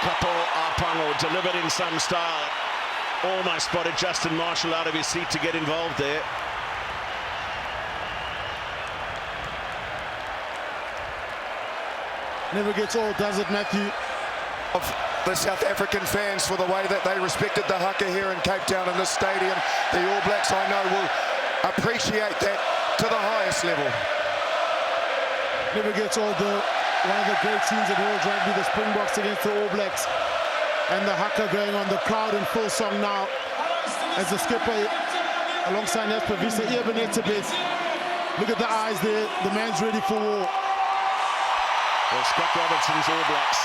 Couple Apango delivered in some style. Almost spotted Justin Marshall out of his seat to get involved there. Never gets old, does it, Matthew? Of the South African fans for the way that they respected the haka here in Cape Town in this stadium. The All Blacks, I know, will appreciate that to the highest level. Never gets old, though. One of the great scenes in world rugby, the Springboks against the All Blacks. And the haka going on, the crowd in full song now. As the skipper, alongside Jasper Wiese, even it's a bit. Look at the eyes there. The man's ready for war. Well, Scott Robertson's All Blacks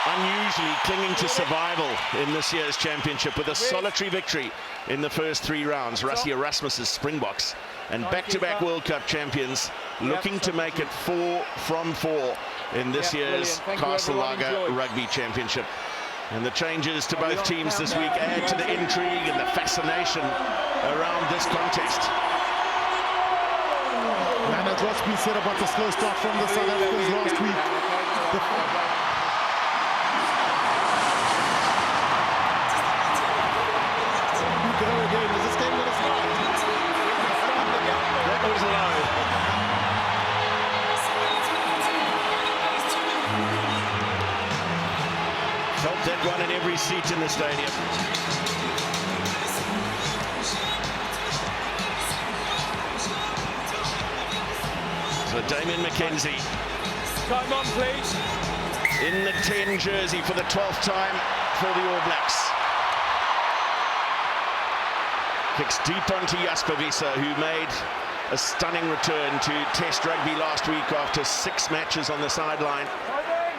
unusually clinging to survival in this year's championship with a solitary victory in the first 3 rounds. Rassie Erasmus's Springboks and back-to-back World Cup champions looking to make it 4 from 4 in this year's Castle Lager Rugby Championship. And the changes to both teams this week add to the intrigue and the fascination around this contest. And that's what's been said about the slow start from the South Africans last week. That was low. Felt that one in every seat in the stadium. So Damian McKenzie. Time on, please. In the 10 jersey for the 12th time for the All Blacks. Kicks deep onto Jasper Wiese, who made a stunning return to Test rugby last week after 6 matches on the sideline.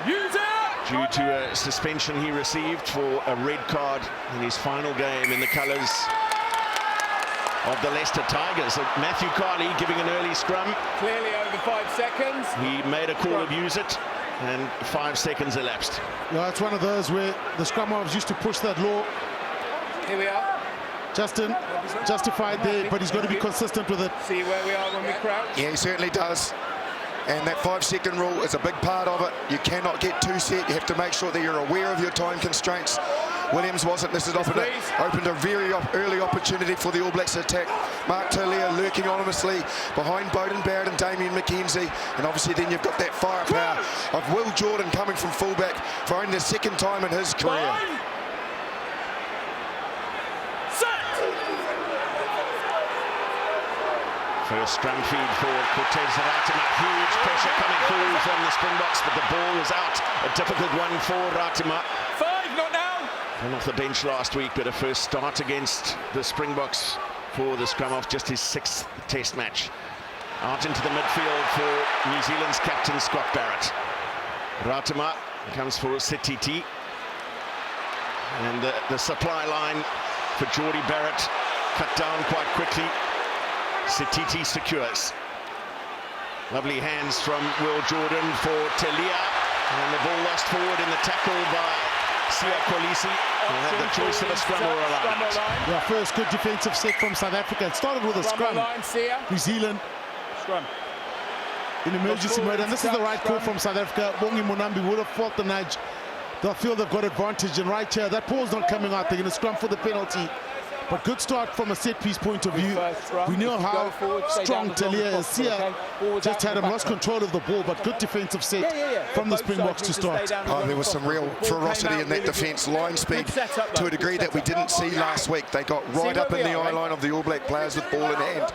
Use it! Due to a suspension he received for a red card in his final game in the colours of the Leicester Tigers. Matthew Carley giving an early scrum. Clearly over 5 seconds. He made a call of use it, and 5 seconds elapsed. Yeah, it's one of those where the scrum halves used to push that law. Here we are. Justin, justified there, but he's got to be consistent with it. See where we are when we crouch. Yeah, he certainly does. And that 5-second rule is a big part of it. You cannot get too set. You have to make sure that you're aware of your time constraints. Williams wasn't. This has opened a very early opportunity for the All Blacks to attack. Mark Taylor lurking anonymously behind Beauden Barrett and Damian McKenzie. And obviously then you've got that firepower of Will Jordan coming from fullback for only the 2nd time in his career. First scrum feed for Cortez Ratima. Huge pressure coming through from the Springboks, but the ball was out. A difficult one for Ratima. 5, not now. Came off the bench last week, but a first start against the Springboks for the scrum off, just his 6th Test match. Out into the midfield for New Zealand's captain Scott Barrett. Ratima comes for Setiti. And the supply line for Geordie Barrett cut down quite quickly. Setiti secures. Lovely hands from Will Jordan for Telia. And the ball lost forward in the tackle by Sia Kolisi. They had the choice of a scrum or a line. Yeah, first good defensive set from South Africa. It started with a scrum. New Zealand Scrum. in emergency mode, and this is the right call from South Africa. Bongi Monambi would have fought the nudge. They'll feel they've got advantage, and right here, that ball's not coming out. They're going to scrum for the penalty. But good start from a set-piece point of view. We know how strong Talia is here. Just had him lost control of the ball, but good defensive set from the Springboks to start. Oh, there was some real ferocity in that defence. Line speed to a degree that we didn't see last week. They got right up in the eye line of the All Black players with ball in hand.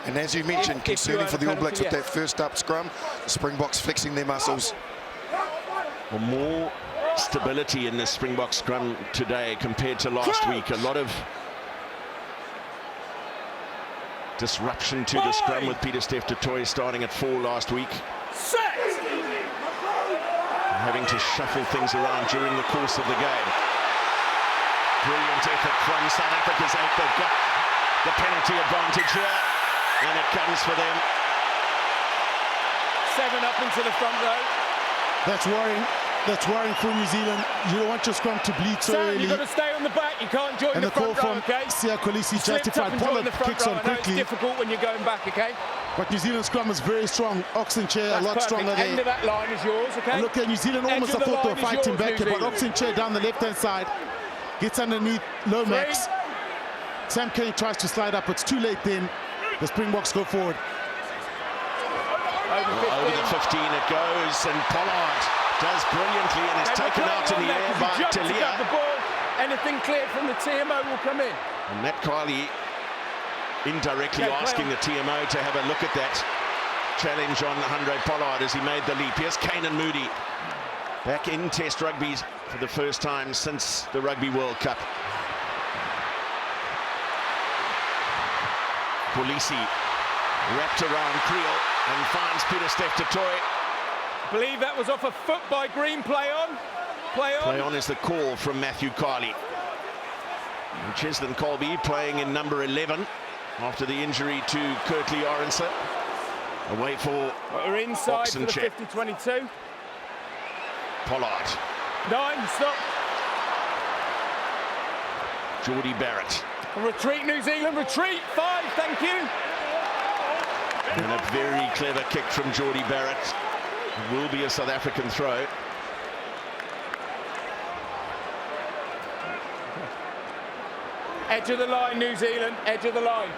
And as you mentioned, concerning for the All Blacks with that first up scrum, the Springboks flexing their muscles. Well, more stability in the Springbok scrum today compared to last week. A lot of disruption to the scrum with Peter Steph du Toit starting at 4 last week. Having to shuffle things around during the course of the game. Brilliant effort from South Africa's 8. They've got the penalty advantage here, and it comes for them. 7 up into the front row. That's worrying. That's worrying for New Zealand. You don't want your scrum to bleed so early. You've got to stay on the back. You can't join the front row, okay? Sia Kolisi justified. Pollard kicks on quickly. It's difficult when you're going back, okay? But New Zealand scrum is very strong. Oxen chair That's a lot perfect. stronger End there. of that line is yours, okay? And look at New Zealand Edge almost, I of the thought they were line is fighting yours, back New here, but Zealand. Oxen chair down the left-hand side. Gets underneath Lomax. Sam Kane tries to slide up. It's too late then. The Springboks go forward. Over the 15 it goes, and Pollard does brilliantly and is taken out in the air by Taylor. The ball, anything clear from the TMO will come in. And Matt Carley indirectly asking the TMO to have a look at that challenge on Handré Pollard as he made the leap. Here's Kane and Moody back in Test rugby for the first time since the Rugby World Cup. Polisi wrapped around Creel and finds Peter Steph-Toy. I believe that was off a foot by Green. Play on. Play on. Play on is the call from Matthew Carley. And Cheslin Colby playing in number 11 after the injury to Kurtley Orense. Away for We're inside for the Oxenchair. 50-22. Pollard. 9, stop. Codie Barrett. Retreat, New Zealand, retreat. 5, thank you. And a very clever kick from Codie Barrett. It will be a South African throw. Edge of the line, New Zealand, edge of the line.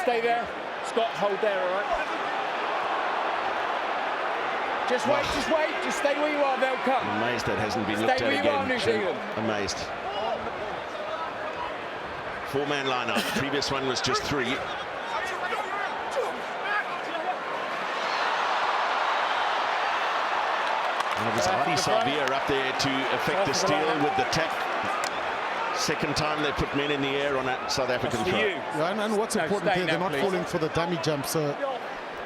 Stay there. Scott, hold there, all right? Just wait, just stay where you are, they'll come. I'm amazed that hasn't been looked Stay at where you again. are, New Zealand. Amazed. 4-man lineup. Previous one was just 3. And it was Adi Savia up there to effect the steal with the tap. Second time they put men in the air on a South African throw. Yeah, and what's important here, they're not falling for the dummy jump, so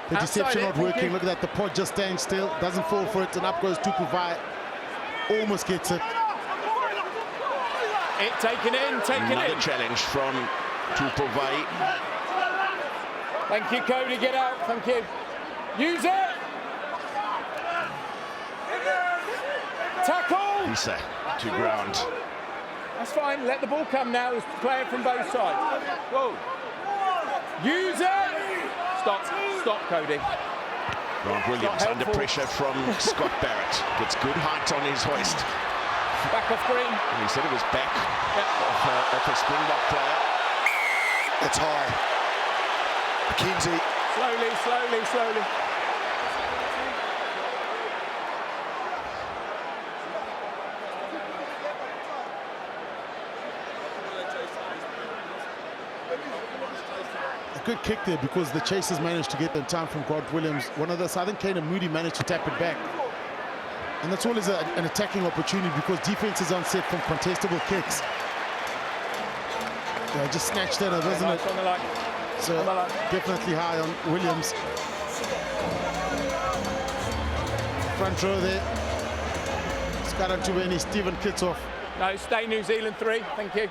the deception not working. Look at that, the pod just stands still, doesn't fall for it, and up goes Tupuvai. Almost gets it. Taken in. Another challenge from Tupuvai. Thank you, Cody, get out, thank you. Use it! Tackle! Lisa to ground. That's fine, let the ball come now, play it from both sides. Whoa. Use it! Stop, Cody. Grant Williams under pressure from Scott Barrett. Gets good height on his hoist. Back off Green. And he said it was back off a Springbok player. It's high. McKenzie. Slowly. A good kick there because the chasers managed to get the time from Grant Williams. One of those, I think Kane and Moody managed to tap it back. And that's always an attacking opportunity because defense is on set from contestable kicks. Yeah, just snatched that up, isn't it? On the line. So on the line. definitely high on Williams. Front row there. Scott Barrett, Stephen Kitsoff. No, stay New Zealand 3, thank you.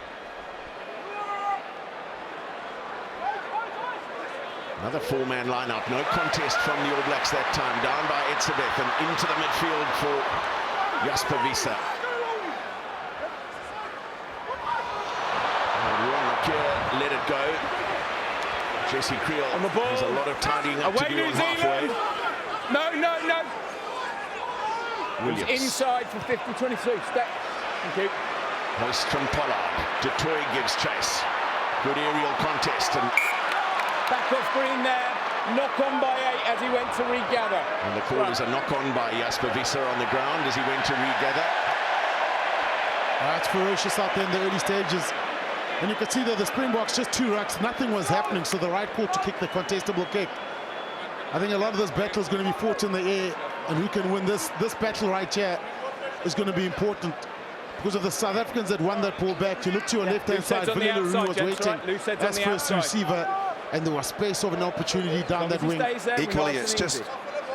Another 4-man lineup. No contest from the All Blacks that time. Down by Etzebeth and into the midfield for Jasper Wiese. Let it go. Jesse Creel on the ball. There's a lot of tidying up Away, to do New on Zealand. halfway. No. Williams. Inside for 50-22. Step. Thank you. Hoist from Pollard. Detoy gives chase. Good aerial contest. And back off Green there. Knock on by 8 as he went to regather. And the call is a knock on by Jasper Wiese on the ground as he went to regather. It's ferocious out there in the early stages. And you can see that the Springboks just 2 rucks, nothing was happening, so the right call to kick the contestable kick. I think a lot of this battle is going to be fought in the air, and who can win this battle right here is going to be important. Because of the South Africans that won that ball back, you look to your left-hand side, Villela was waiting as first receiver, and there was space of an opportunity down that wing. Equally, it's just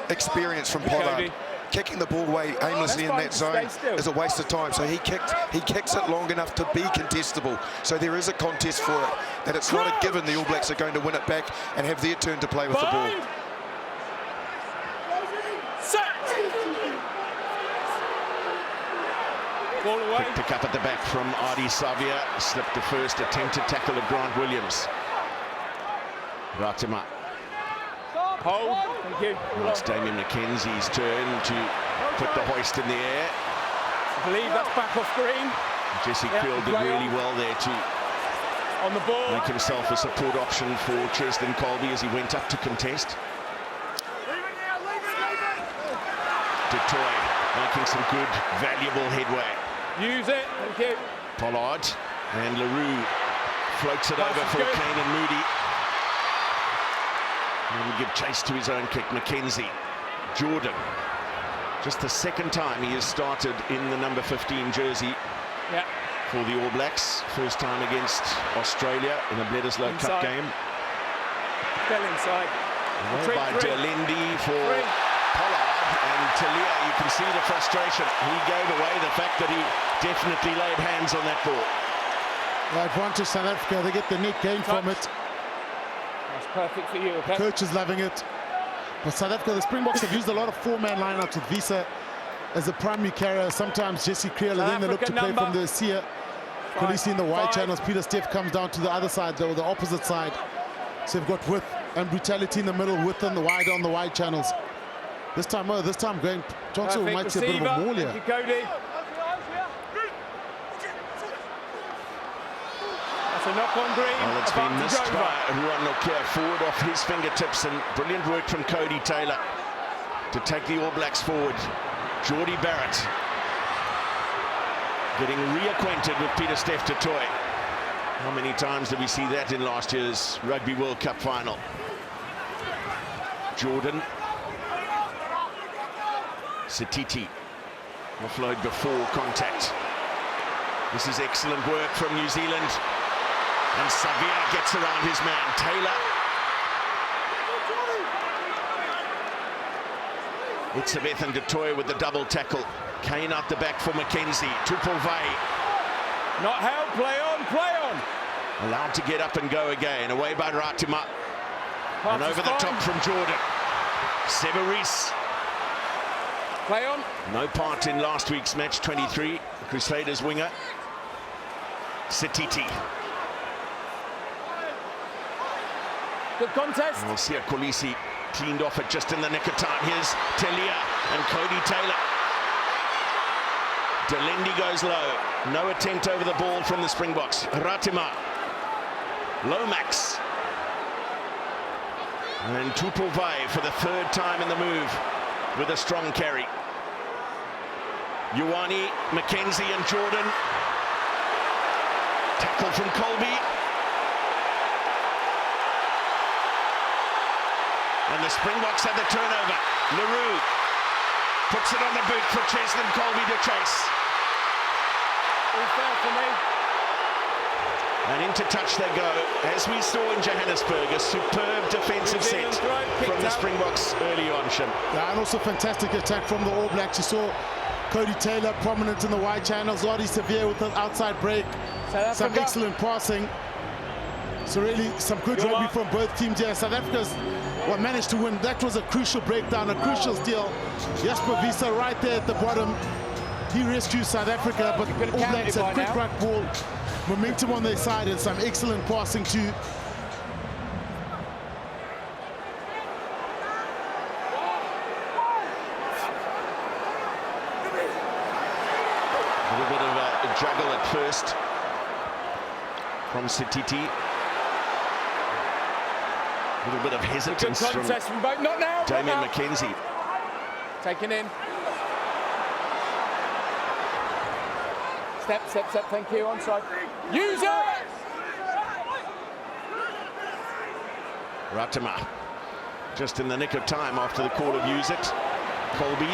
experience from Pollard. Kicking the ball away aimlessly in that zone is a waste of time. So he kicks it long enough to be contestable. So there is a contest for it. That it's not a given the All Blacks are going to win it back and have their turn to play with the ball. Ball away. Quick pick up at the back from Adi Savia. Slipped the first attempted tackle of Grant Williams. Ratima. Hold. Thank you. Well, it's Damien McKenzie's turn to put the hoist in the air. I believe that's back off green. Jesse Creel did really well there to On the ball. make himself a support option for Cheslin Colby as he went up to contest. Toy making some good, valuable headway. Use it. Thank you. Pollard and LaRue floats it over for Kane and Moody. And will give chase to his own kick. McKenzie, Jordan. Just the second time he has started in the number 15 jersey for the All Blacks. First time against Australia in a Bledisloe Cup game. Fell inside. By Derlindi for Pollard. And Talia, you can see the frustration. He gave away the fact that he definitely laid hands on that ball. The advantage South Africa, they get the net gain from it. That's perfect for you, okay? Coach is loving it. But South Africa, the Springboks have used a lot of four-man lineouts with Visa as a primary carrier. Sometimes Jesse Creel, and then they look to play from the Sia. Kolisi in the wide channels. Peter Steff comes down to the other side, the opposite side. So they've got width and brutality in the middle, width and the wide on the wide channels. This time going, Johnson might see a bit of a maul here. Thank you, Codie. That's a knock on green. Well, it's been missed by Ruan Nokia forward off his fingertips, and brilliant work from Codie Taylor to take the All Blacks forward. Scott Barrett getting reacquainted with Peter Steff du Toit. How many times did we see that in last year's Rugby World Cup final? Jordan. Satiti offload before contact. This is excellent work from New Zealand, and Savia gets around his man Taylor. It's Bethan du Toit with the double tackle. Kane out the back for McKenzie. Tupolvai. Not held. Play on. Play on. Allowed to get up and go again. Away by Ratima. And over the top from Jordan. Severis. Play on. No part in last week's match 23. Crusaders winger. Satiti. Good contest. We'll see a Kolisi cleaned off it just in the nick of time. Here's Talia and Codie Taylor. Derlindi goes low. No attempt over the ball from the Springboks. Ratima. Lomax. And Tupolvai for the third time in the move with a strong carry. Ioane, McKenzie and Jordan. Tackle from Colby. And the Springboks have the turnover. LaRue puts it on the boot for Cheslin Colby to chase. All fair for me. And into touch they go, as we saw in Johannesburg, a superb defensive set from the Springboks early on, Shim. Yeah, and also fantastic attack from the All Blacks. You saw Codie Taylor prominent in the wide channels, Lottie Severe with an outside break, some excellent passing. So really some good rugby from both teams here. South Africa's managed to win. That was a crucial breakdown, a crucial steal. Jasper Visa right there at the bottom. He rescues South Africa, but All Blacks a quick right ball. Momentum on their side and some excellent passing too. A little bit of a juggle at first from Satiti. A little bit of hesitance from not now, Damien McKenzie. Taken in. Step, step, step, thank you, onside. Use it! Ratima, just in the nick of time after the call of use it. Colby.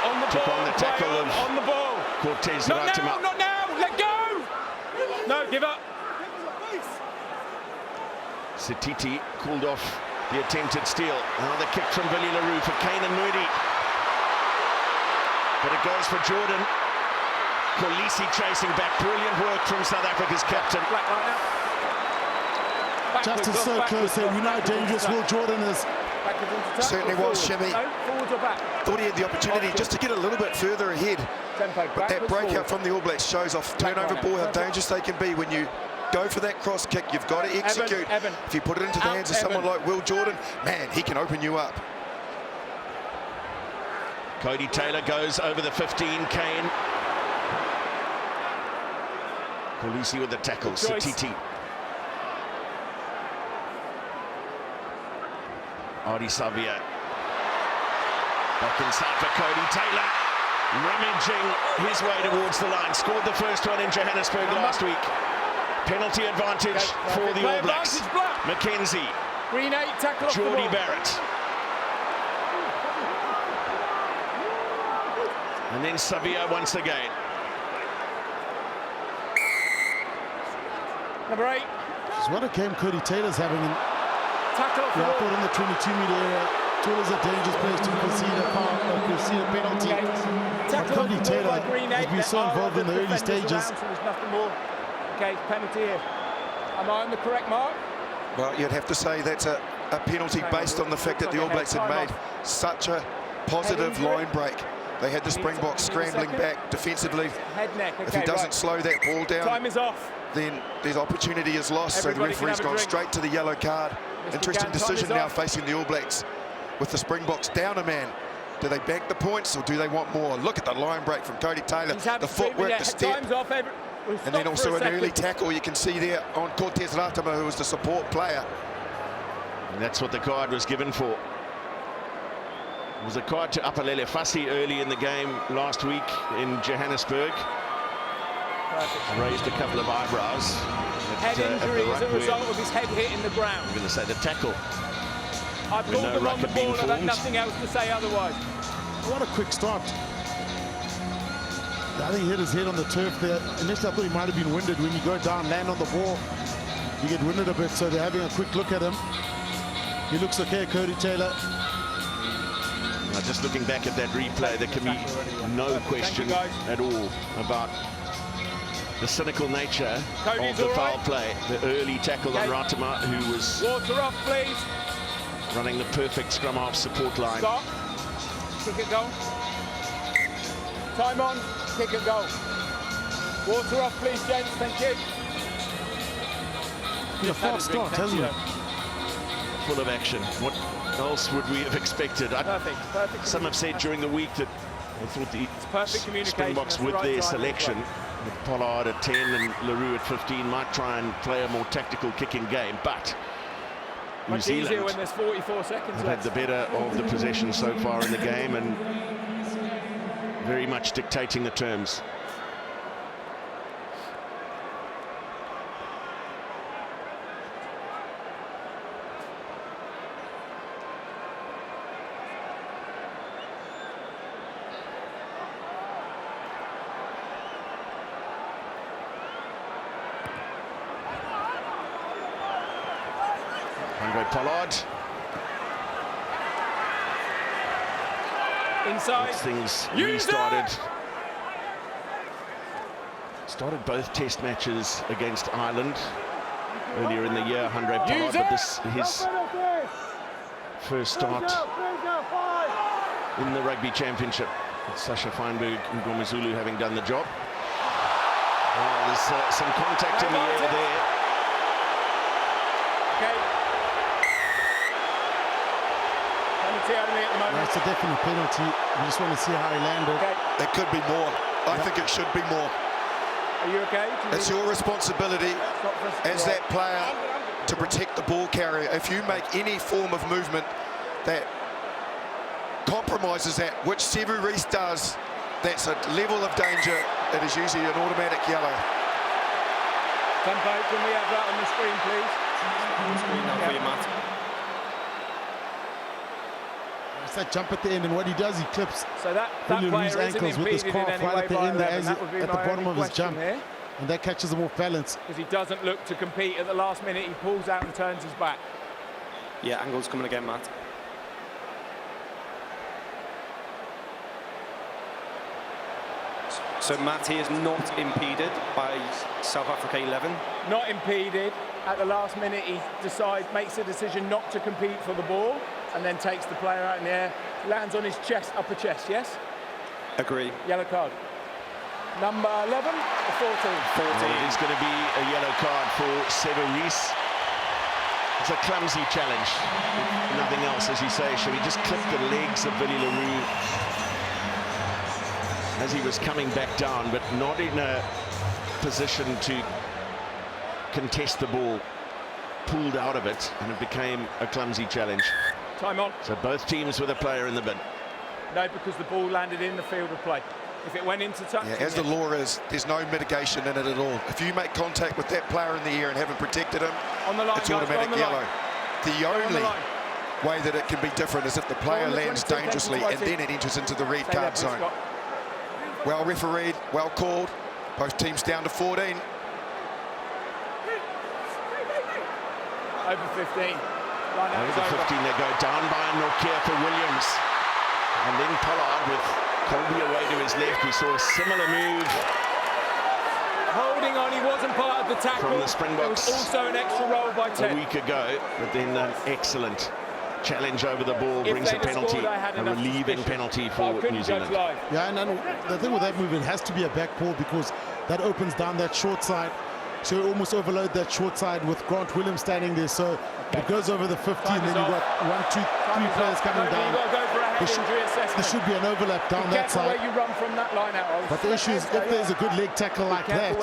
On the took ball, on the tackle of on the ball. Cortez not Ratima. Now, not now, let go! No, give up. Satiti called off the attempted steal. Another kick from Billy LaRue for Kane and Moody. But it goes for Jordan. Kolisi chasing back. Brilliant work from South Africa's captain. Justin so close here. We know how dangerous Will Jordan is. Certainly was, Shimmy. Forwards or back? Thought he had the opportunity just to get a little bit further ahead. But that breakout from the All Blacks shows off turnover ball how dangerous they can be when you go for that cross kick. You've got to execute. Evan. If you put it into the hands of someone like Will Jordan, man, he can open you up. Codie Taylor goes over the 15. Kane. Polisi with the tackle. Satiti. Ardi Savia. Back inside for Codie Taylor. Rummaging his way towards the line. Scored the first one in Johannesburg last week. Penalty advantage for the All Blacks. Mackenzie. Green 8, tackle off the Codie ball. Barrett. And then Savia once again. Number 8. What a game Codie Taylor's having. Tackle off the I ball. thought in the 22-meter area, Taylor's a dangerous place to concede a penalty. But Codie Taylor has been so involved in the early stages. So there's nothing more. Okay, penalty here. Am I on the correct mark? Well, you'd have to say that's a penalty based on the fact that the All Blacks had made such a positive line break. They had the Springboks scrambling back defensively. Head neck. Okay, if he doesn't slow that ball down, time is off. Then his opportunity is lost. So the referee's gone straight to the yellow card. Interesting decision now facing the All Blacks with the Springboks down a man. Do they bank the points or do they want more? Look at the line break from Codie Taylor. The footwork, the step. Time's off. And then also an early tackle you can see there on Cortez Ratama, who was the support player. And that's what the card was given for. It was a card to Apalele Fassi early in the game last week in Johannesburg. Raised a couple of eyebrows. Head injury as a result of his head hitting the ground. I'm going to say the tackle. I've called them on the ball and I've nothing else to say otherwise. What a quick start. I think he hit his head on the turf there. Initially I thought he might have been winded. When you go down, land on the ball, you get winded a bit. So they're having a quick look at him. He looks okay, Codie Taylor. Now just looking back at that replay, there can be no question at all about the cynical nature of the foul play. The early tackle on Ratama, who was water off, please. Running the perfect scrum half support line. Stop. Kick and go. Time on. Kick and go. Water off, please, gents. Thank you. A fast start, hasn't it? Full of action. What else would we have expected? Perfect. Some have said during the week that they thought the Springboks with their selection, with Pollard at 10 and LaRue at 15, might try and play a more tactical kicking game, but New Zealand when there's 44 seconds have had the better of the possession so far in the game and very much dictating the terms. Pollard. Inside. Things restarted. Started both test matches against Ireland earlier in the year, Handré Pollard, but this is his first start in the Rugby Championship. With Sacha Feinberg-Mngomezulu having done the job. Well, there's some contact in the air there. Okay. That's a definite penalty. We just want to see how he landed. Okay. It could be more. I think it should be more. Are you okay? It's your responsibility as that player to protect the ball carrier. If you make any form of movement that compromises that, which Sevu Reece does, that's a level of danger. It is usually an automatic yellow. Tempo, can we have that on the screen, please? Screen now for you, Matt. It's that jump at the end, and what he does, he clips so that William's ankles with his calf right at the end, at the bottom of his jump, here. And that catches him off balance. Because he doesn't look to compete at the last minute, he pulls out and turns his back. Yeah, angle's coming again, Matt. So Matt, he is not impeded by South Africa 11. Not impeded. At the last minute, he makes a decision not to compete for the ball, and then takes the player out in the air, lands on his chest, upper chest, yes? Agree. Yellow card. Number 11 or 14? 14. It is going to be a yellow card for Severis. It's a clumsy challenge. Nothing else, as you say. Should he just clip the legs of Billy LaRue as he was coming back down, but not in a position to contest the ball. Pulled out of it, and it became a clumsy challenge. Time on. So both teams with a player in the bin. No, because the ball landed in the field of play. If it went into touch... Yeah, as the law is, there's no mitigation in it at all. If you make contact with that player in the air and haven't protected him, on the line, it's guys, automatic yellow. The only the way that it can be different is if the player lands dangerously and then it enters into the red card zone. Well refereed, well called. Both teams down to 14. Over 15. Over the 15, they go down by Nokia for Williams. And then Pollard with Colby away to his left. We saw a similar move holding on, he wasn't part of the tackle. From the Springboks. There was also an extra roll by 10. A week ago, but then an excellent challenge over the ball brings a penalty, a relieving penalty for New Zealand. Yeah, and the thing with that move, it has to be a back ball because that opens down that short side. So you almost overload that short side with Grant Williams standing there. So it goes over the 15, then you've got 1, 2, 3 players coming down. There should be an overlap down that side. You run from that line out. But the issue is, if there's a good leg tackle like that,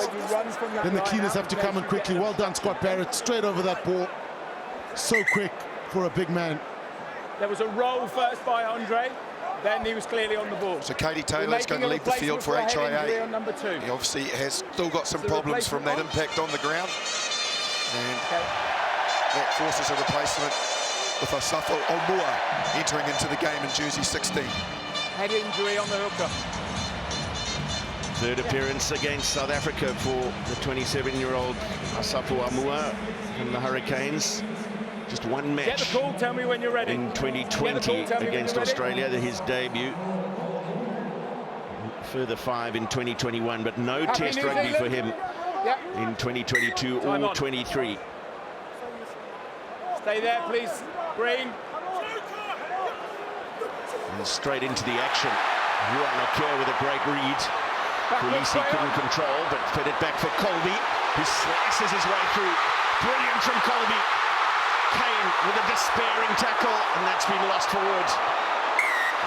then the cleaners have to come in quickly. Well done, Scott Barrett, straight over that ball. So quick for a big man. There was a roll first by Andre, then he was clearly on the ball. So Codie Taylor is going to leave the field for HIA. On number 2. He obviously has still got some problems from that impact on the ground. And that forces a replacement with Sacha Feinberg-Mngomezulu entering into the game in jersey 16. Head injury on the hooker. Third appearance against South Africa for the 27-year-old Sacha Feinberg-Mngomezulu from the Hurricanes. Just one match. Get the call, tell me when you're ready. In 2020 against Australia, his debut. Further 5 in 2021, but no test rugby for him in 2022 or 23. Stay there, please, Green. And straight into the action. Juan Nokia with a great read. Polisi couldn't control, but fed it back for Colby, who slices his way through. Brilliant from Colby. Kane with a despairing tackle, and that's been lost forward.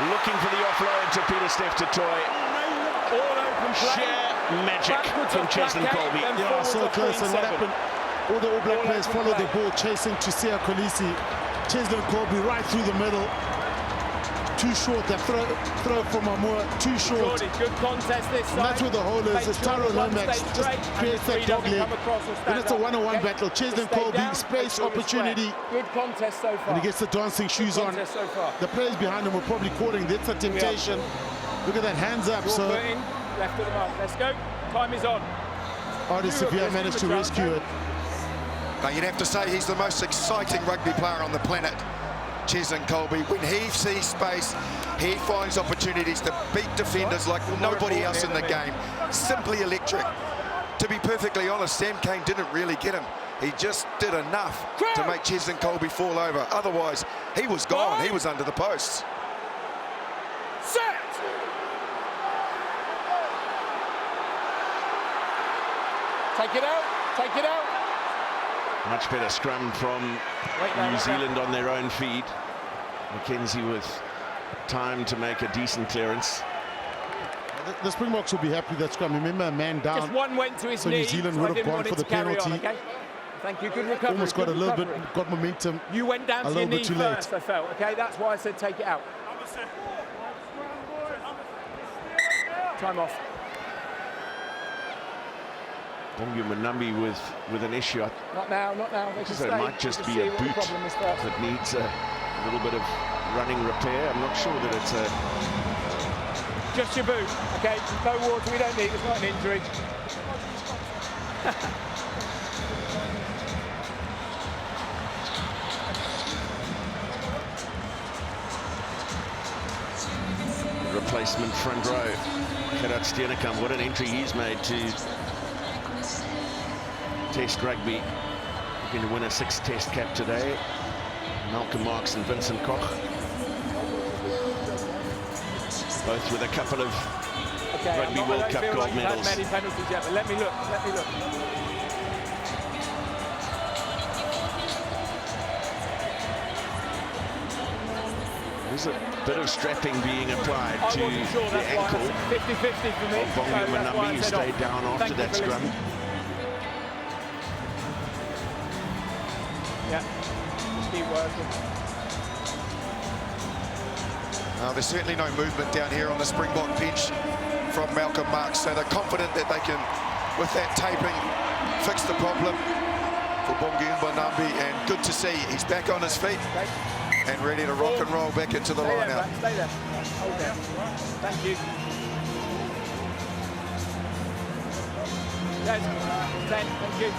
Looking for the offload to Peter Steph Toy. All open play. Sheer magic from Cheslin Colby. Yeah, so close. And what happened? All the All Black players followed the ball, chasing to Sia Kolisi. Cheslin Colby right through the middle. Too short. That throw from Amua, too short. Good contest this side. And that's where the hole is. Tyrone Lomax just creates that dog leg. Then it's a one-on-one battle. Cheslin Colby, space, opportunity. Good contest so far. And he gets the dancing shoes on. The players behind him were probably calling. That's a temptation. Look at that, hands up. So left of the mark. Let's go. Time is on. Artie Sevilla managed to rescue it. Now you'd have to say he's the most exciting rugby player on the planet, Cheslin Colby. When he sees space, he finds opportunities to beat defenders like nobody else in the game. Simply electric. To be perfectly honest, Sam Cane didn't really get him. He just did enough to make Cheslin Colby fall over. Otherwise, he was gone. He was under the posts. Set! Take it out. Take it out. Much better scrum from New Zealand on their own feet. McKenzie with time to make a decent clearance. The Springboks will be happy with that scrum. Remember, a man down. Just one went to his knee. So New Zealand would have gone for the penalty. Okay? Thank you. Good recovery. Almost got a little bit, got momentum. You went down to your knee first, I felt. Okay, that's why I said take it out. Time off. Mngomezulu with an issue. Not now, not now. So it might just be a boot that needs a little bit of running repair. I'm not sure that it's a... Just your boot, okay? No water, we don't need, it's not an injury. Replacement front row. Gerard Steenekamp, what an entry he's made to Test rugby. Looking to win a 6th Test cap today. Malcolm Marx and Vincent Koch. Both with a couple of Okay, Rugby World Cup feel gold like you've had medals. many penalties yet, but let me look. There's a bit of strapping being applied I to wasn't sure, the that's why ankle 50-50 for me. of Mngomezulu, who stayed down after that scrum. listening. Yeah, just keep working. There's certainly no movement down here on the Springbok bench from Malcolm Marx, so they're confident that they can, with that taping, fix the problem for Mngomezulu. And good to see he's back on his feet and ready to rock and roll back into the line-out. Stay there. Hold there. Thank you. Yes, 10, thank you.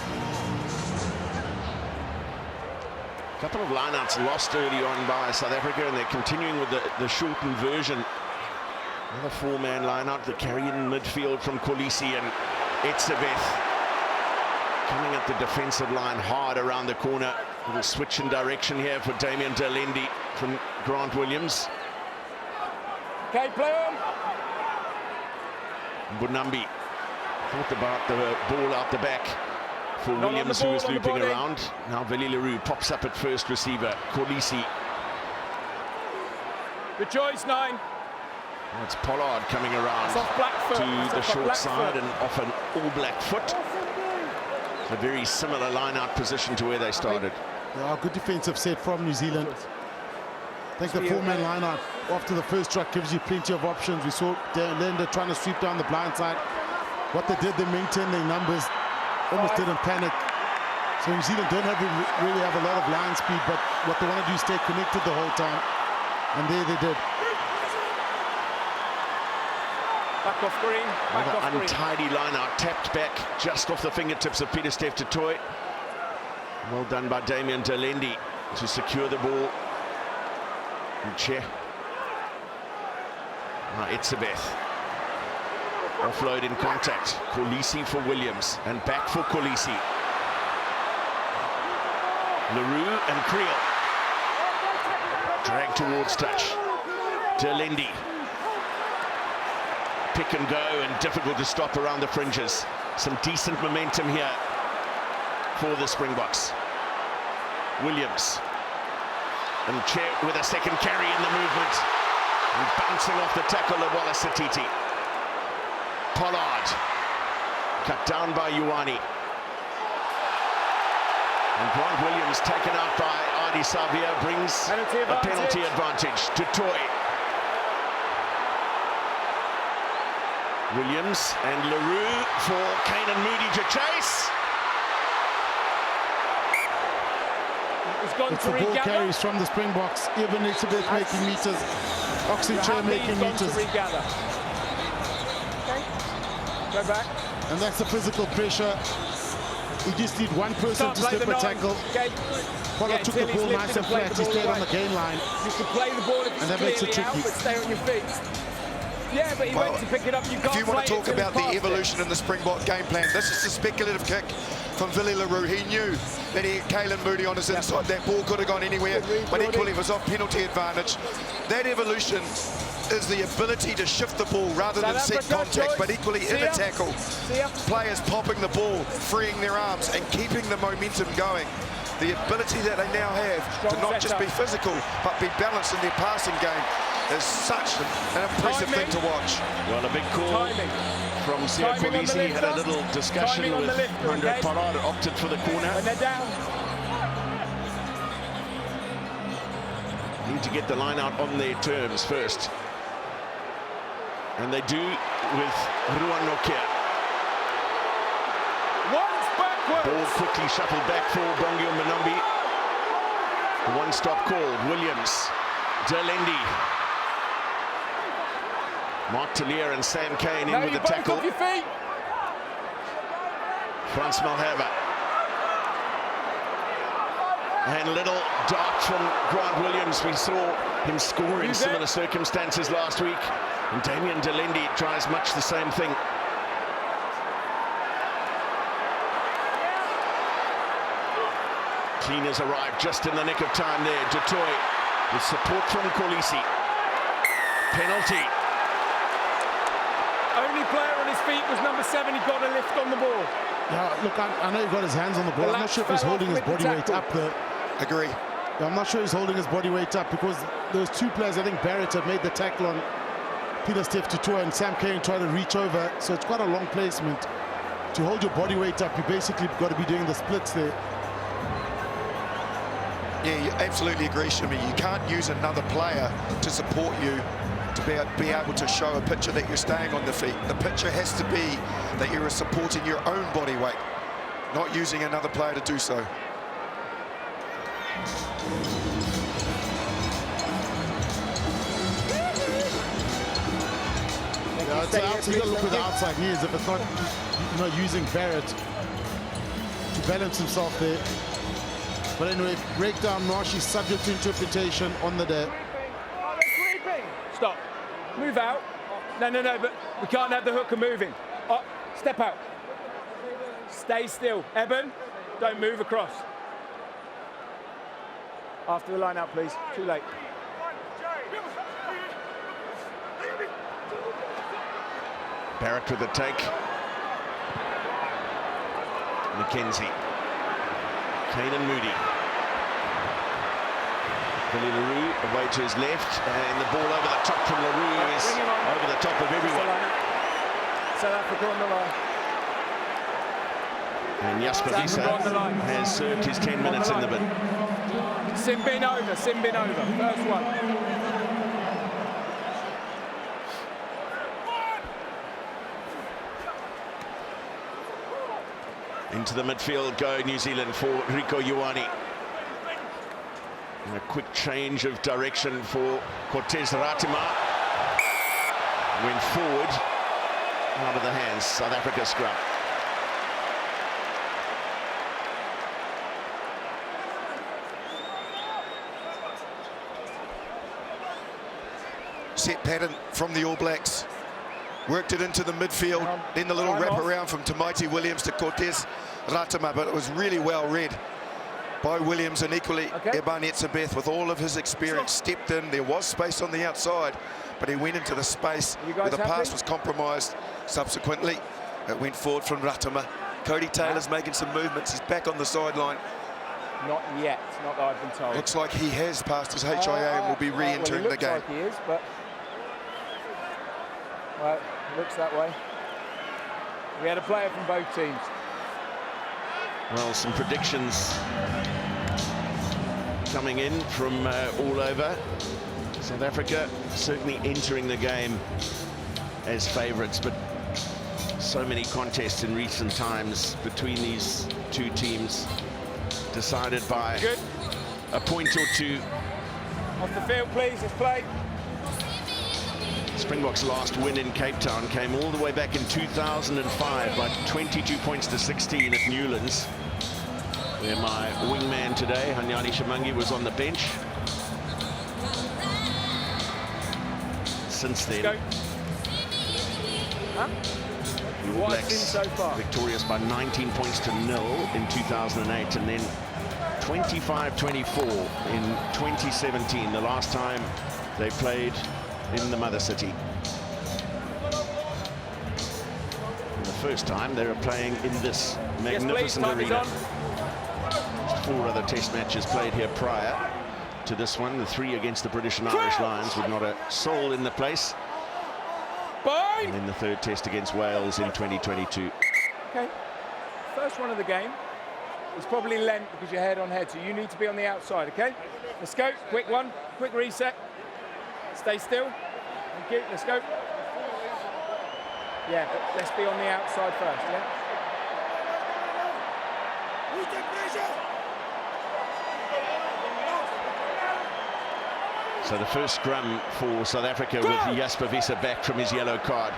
A couple of lineouts lost early on by South Africa, and they're continuing with the shortened version. Another four-man lineout, the carry in midfield from Kolisi and Etzebeth. Coming up the defensive line hard around the corner. A little switch in direction here for Damian Delendi from Grant Williams. Okay, play on. Bunambi thought about the ball out the back for Not Williams, on the who was ball, on the looping body. around. Now Vili Leroux pops up at first receiver. Kolisi. Good choice, 9. Well, it's Pollard coming around It's off black foot. to It's the off a short black side foot. and off an all-black foot. A very similar line-out position to where they started. Yeah, good defensive set from New Zealand. I think the four-man line-out after the first truck gives you plenty of options. We saw Lender trying to sweep down the blind side. What they did, they maintained their numbers, almost didn't panic. So New Zealand don't really have a lot of line speed, but what they want to do is stay connected the whole time. And there they did. Back off green. Back Another off green. untidy line-out, tapped back just off the fingertips of Peter Steph Toy. Well done by Damian Delendi to secure the ball. And Che. Now Etzebeth. Offload in contact. Kolisi for Williams. And back for Kolisi. Leroux and Creel. Drag towards touch. Delendi. Pick and go, and difficult to stop around the fringes. Some decent momentum here for the Springboks. Williams. And Che with a second carry in the movement. And bouncing off the tackle of Wallace Satiti. Pollard. Cut down by Ioane. And Grant Williams taken out by Adi Savia brings a penalty advantage to Toy. Williams and Leroux for Kanan Moody to chase. He's gone It's to the ball regather. carries from the Springboks. Eben Etzebeth making meters. Oxenchair making He's gone meters. to regather. Okay. Go back. And that's the physical pressure. You just need one person Start to play slip the a 9. tackle. Okay. Pollard took the ball nice and flat. He stayed on the gain line. You can play the ball if it's And that makes it clearly out, tricky. but stay on your feet. Yeah, but he went to pick it up. You can't If you want to play talk it till about the he's past evolution in the Springbok game plan, this is the speculative kick from Vili Leroux. He knew that he had Kanan Moody on his inside. That ball could have gone anywhere, but equally it was off penalty advantage. That evolution is the ability to shift the ball rather than set contact, but equally in a tackle. Players popping the ball, freeing their arms and keeping the momentum going. The ability that they now have to not just be physical, but be balanced in their passing game is such an impressive thing to watch. Well, a big call Timing. from Sia Timing on the Kolisi. Had a lifter. little discussion Timing on with the lifter, Andre okay? Pollard, opted for the corner. When they're down. Need to get the line out on their terms first. And they do with Ruan Nokia. Once backwards. Ball quickly shuffled back for Mngomezulu. The one-stop called. Williams. Delendi. Mark Tellier and Sam Kane in Now with you the both tackle. off your feet. Frans Malherbe. And little dart from Grant Williams. We saw him score in similar circumstances last week. And Damian Delendi tries much the same thing. Cleaners arrived just in the nick of time there. Dutoy with support from Kolisi. Penalty. Only player on his feet was number 7. He got a lift on the ball. Yeah, look, I know he got his hands on the ball. I'm not sure if he's holding his body weight up there. Agree. Yeah, I'm not sure he's holding his body weight up because there was 2 players. I think Barrett had made the tackle on Peter Steph Tutua and Sam Kane tried to reach over. So it's quite a long placement. To hold your body weight up, you basically got to be doing the splits there. Yeah, you absolutely agree, Shimmy. You can't use another player to support you to be able to show a picture that you're staying on the feet. The picture has to be that you're supporting your own body weight, not using another player to do so. Yeah, it's outside. You got to look with the outside knees if it's not, using Barrett to balance himself there. But anyway, breakdown, Marshy subject to interpretation on the day. Stop. Move out. No, but we can't have the hooker moving. Oh, step out. Stay still. Eben, don't move across. After the line out, please. Too late. Barrett with the take. McKenzie. Kane and Moody. Billy LaRue away to his left, and the ball over the top from LaRue is over the top of everyone. South Africa on the line. And Jasper Wiese has served his 10 minutes in the bin. Simbin over, first one. Into the midfield go New Zealand for Rico Ioane. And a quick change of direction for Cortez Ratima. Went forward, out of the hands, South Africa scrum. Set pattern from the All Blacks. Worked it into the midfield, then the little wrap around from Tamaiti Williams to Cortez Ratima, but it was really well read by Williams, and equally Eban Etzebeth, with all of his experience, stepped in. There was space on the outside, but he went into the space where the pass was compromised. Subsequently, it went forward from Ratima. Codie Taylor's making some movements. He's back on the sideline. Not yet, not that I've been told. Looks like he has passed his HIA and will be re-entering the game. Looks like he is, but well, it looks that way. We had a player from both teams. Well, some predictions coming in from all over. South Africa certainly entering the game as favourites, but so many contests in recent times between these two teams decided by a point or two. Off the field, please. Let's play. Springboks' last win in Cape Town came all the way back in 2005 by 22 points to 16 at Newlands, where my wingman today, Hanyani Shamangi, was on the bench. Since then, the All Blacks so far? victorious by 19 points to 0 in 2008, and then 25-24 in 2017, the last time they played in the mother city. And the first time they were playing in this magnificent arena. 4 other test matches played here prior to this one, the 3 against the British and Irish Lions, with not a soul in the place. And then the 3rd test against Wales in 2022. Okay, first one of the game is probably lent because you're head on head, so you need to be on the outside, okay? Let's go, quick one, quick reset. Stay still. Thank you, let's go. Yeah, but let's be on the outside first, yeah? So the first scrum for South Africa with Jasper Wiese back from his yellow card.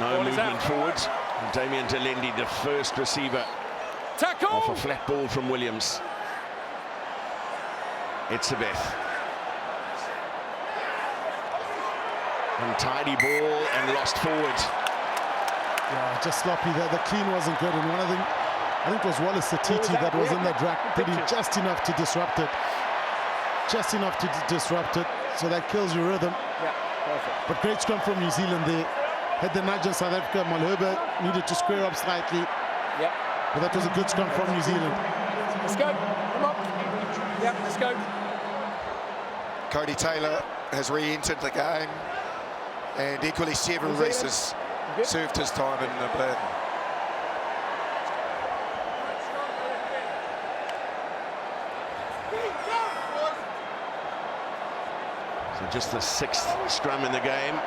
No movement forwards. Damien Delendi, the first receiver, off a flat ball from Williams. Etzebeth. Untidy ball and lost forward. Yeah, just sloppy. The clean wasn't good, and one of them, I think it was Wallace Satiti that was in that rack, did just enough to disrupt it. Just enough to disrupt it, so that kills your rhythm. Yeah, perfect. But great scrum from New Zealand there. Had the nudge in South Africa. Malherbe needed to square up slightly. Yeah. But that was a good scrum from New Zealand. Let's go. Come on. Yeah, let's go. Codie Taylor has re-entered the game, and equally Several Reese served his time in the blend. So just the 6th scrum in the game.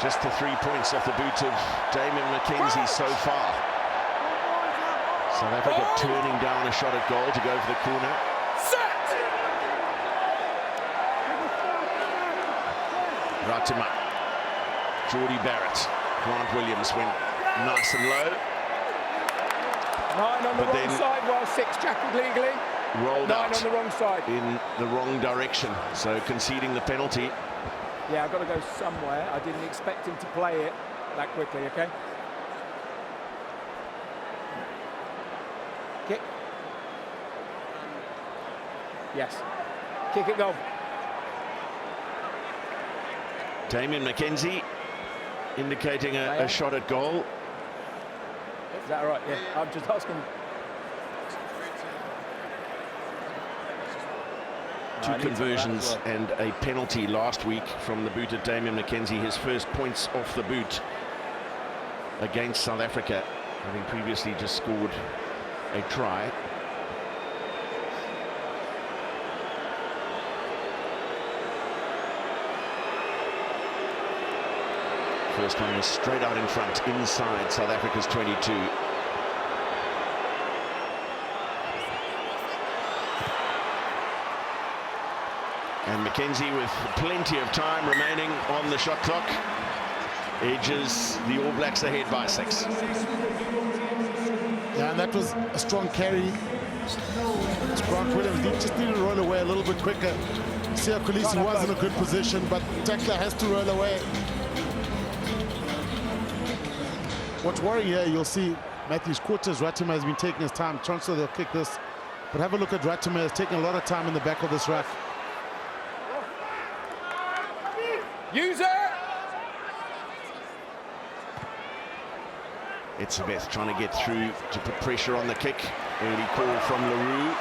Just the 3 points off the boot of Damian McKenzie so far. South Africa turning down a shot at goal to go for the corner. Ratima, Codie Barrett, Grant Williams went nice and low. 9 on the wrong side while 6 tackled legally. Rolled 9 out on the wrong side. in the wrong direction, so conceding the penalty. Yeah, I've got to go somewhere. I didn't expect him to play it that quickly, okay? Kick. Yes. Kick it, goal. Damian McKenzie indicating a shot at goal. Is that all right? Yeah, I'm just asking. Two conversions and a penalty last week from the boot of Damian McKenzie, his first points off the boot against South Africa, having previously just scored a try. First one was straight out in front, inside South Africa's 22. And McKenzie, with plenty of time remaining on the shot clock, edges the All Blacks ahead by 6. Yeah, and that was a strong carry. Grant Williams just needed to roll away a little bit quicker. Sia Kolisi was in a good position, but tackler has to roll away. What's worrying here, you'll see Matthews Quarters, Ratima has been taking his time. Chancellor, they'll kick this. But have a look at Ratima, he's taking a lot of time in the back of this rack. Use it! It's Beth trying to get through to put pressure on the kick. Early call from LaRue.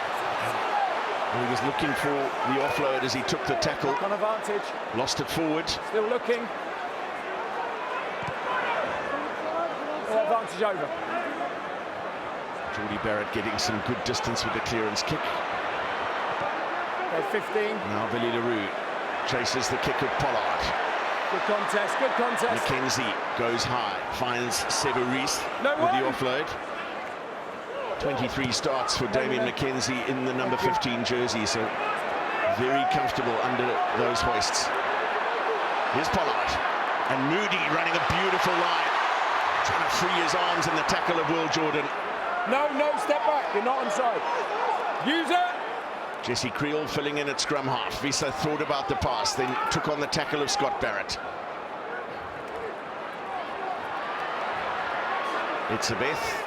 He was looking for the offload as he took the tackle. On advantage. Lost it forward. Still looking. Advantage over. Codie Barrett getting some good distance with the clearance kick. Okay, 15. Now Billy LaRue chases the kick of Pollard. Good contest, good contest. McKenzie goes high, finds Severis with the offload. 23 starts for Damian McKenzie in the number 15 jersey, so very comfortable under those hoists. Here's Pollard, and Moody running a beautiful line, trying to free his arms in the tackle of Will Jordan. No, step back, you're not onside. Use it! Jesse Creel filling in at scrum half. Visa thought about the pass, then took on the tackle of Scott Barrett. It's a Beth.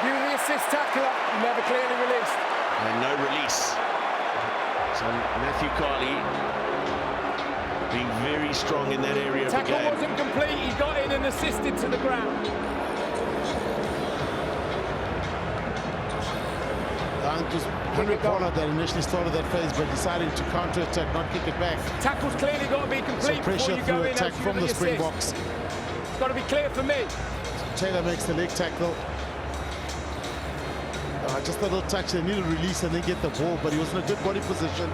You the assist tackler, never clearly released. And no release. So Matthew Carley being very strong in that area of the game. Tackle wasn't complete, he got in and assisted to the ground. I think it was Henry Pollard that initially started that phase, but decided to counter-attack, not kick it back. Tackle's clearly got to be complete so pressure before you go through in. attack from the Springboks. It's got to be clear for me. Taylor makes the leg tackle. Just a little touch, they need to release and then get the ball, but he was in a good body position.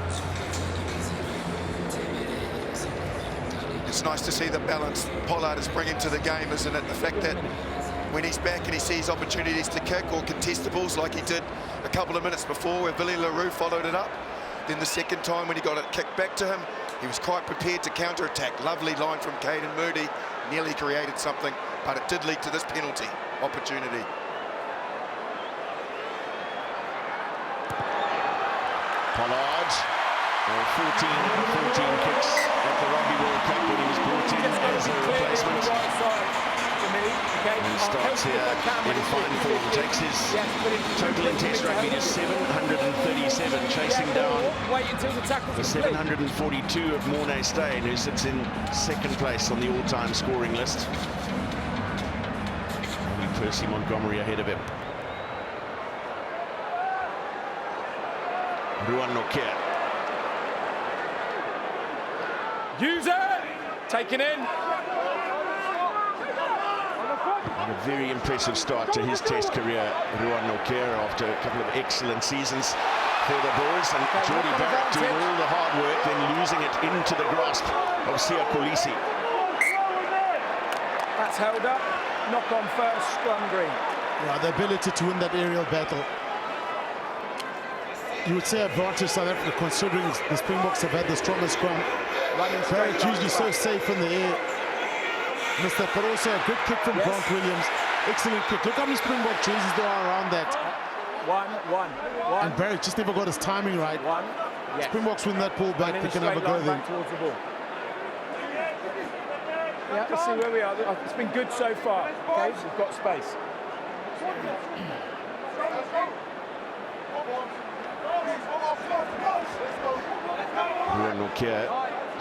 It's nice to see the balance Pollard is bringing to the game, isn't it? The fact that when he's back and he sees opportunities to kick or contestables like he did a couple of minutes before where Billy LaRue followed it up. Then the second time when he got it kicked back to him, he was quite prepared to counter-attack. Lovely line from Caden Moody, nearly created something, but it did lead to this penalty opportunity. Pollard, 14 kicks at the Rugby World Cup when he was starts here in fine form, takes his total in Test rugby to 737, chasing down the 742 of Mornay Steyn, who sits in second place on the all-time scoring list. Only Percy Montgomery ahead of him. Ruan Nokia. User! Taken in. And a very impressive start to his Test career, Ruan Nokia, after a couple of excellent seasons for the Boers. And Codie Taylor doing all the hard work, then losing it into the grasp of Siya Kolisi. That's held up. Knock on first, scrum green. Yeah, the ability to win that aerial battle. You would say advantage South Africa, considering the Springboks have had the strongest scrum. Barrett usually so safe in the air. Missed that, but also a good kick from Grant Williams. Excellent kick. Look how many Springbok jerseys there are around that. One. And Barrett just never got his timing right. Yes. Springboks win that ball back, they can have a go then. Towards the ball. Yeah, let's see where we are. It's been good so far. Okay, so we've got space. Ruan Nokia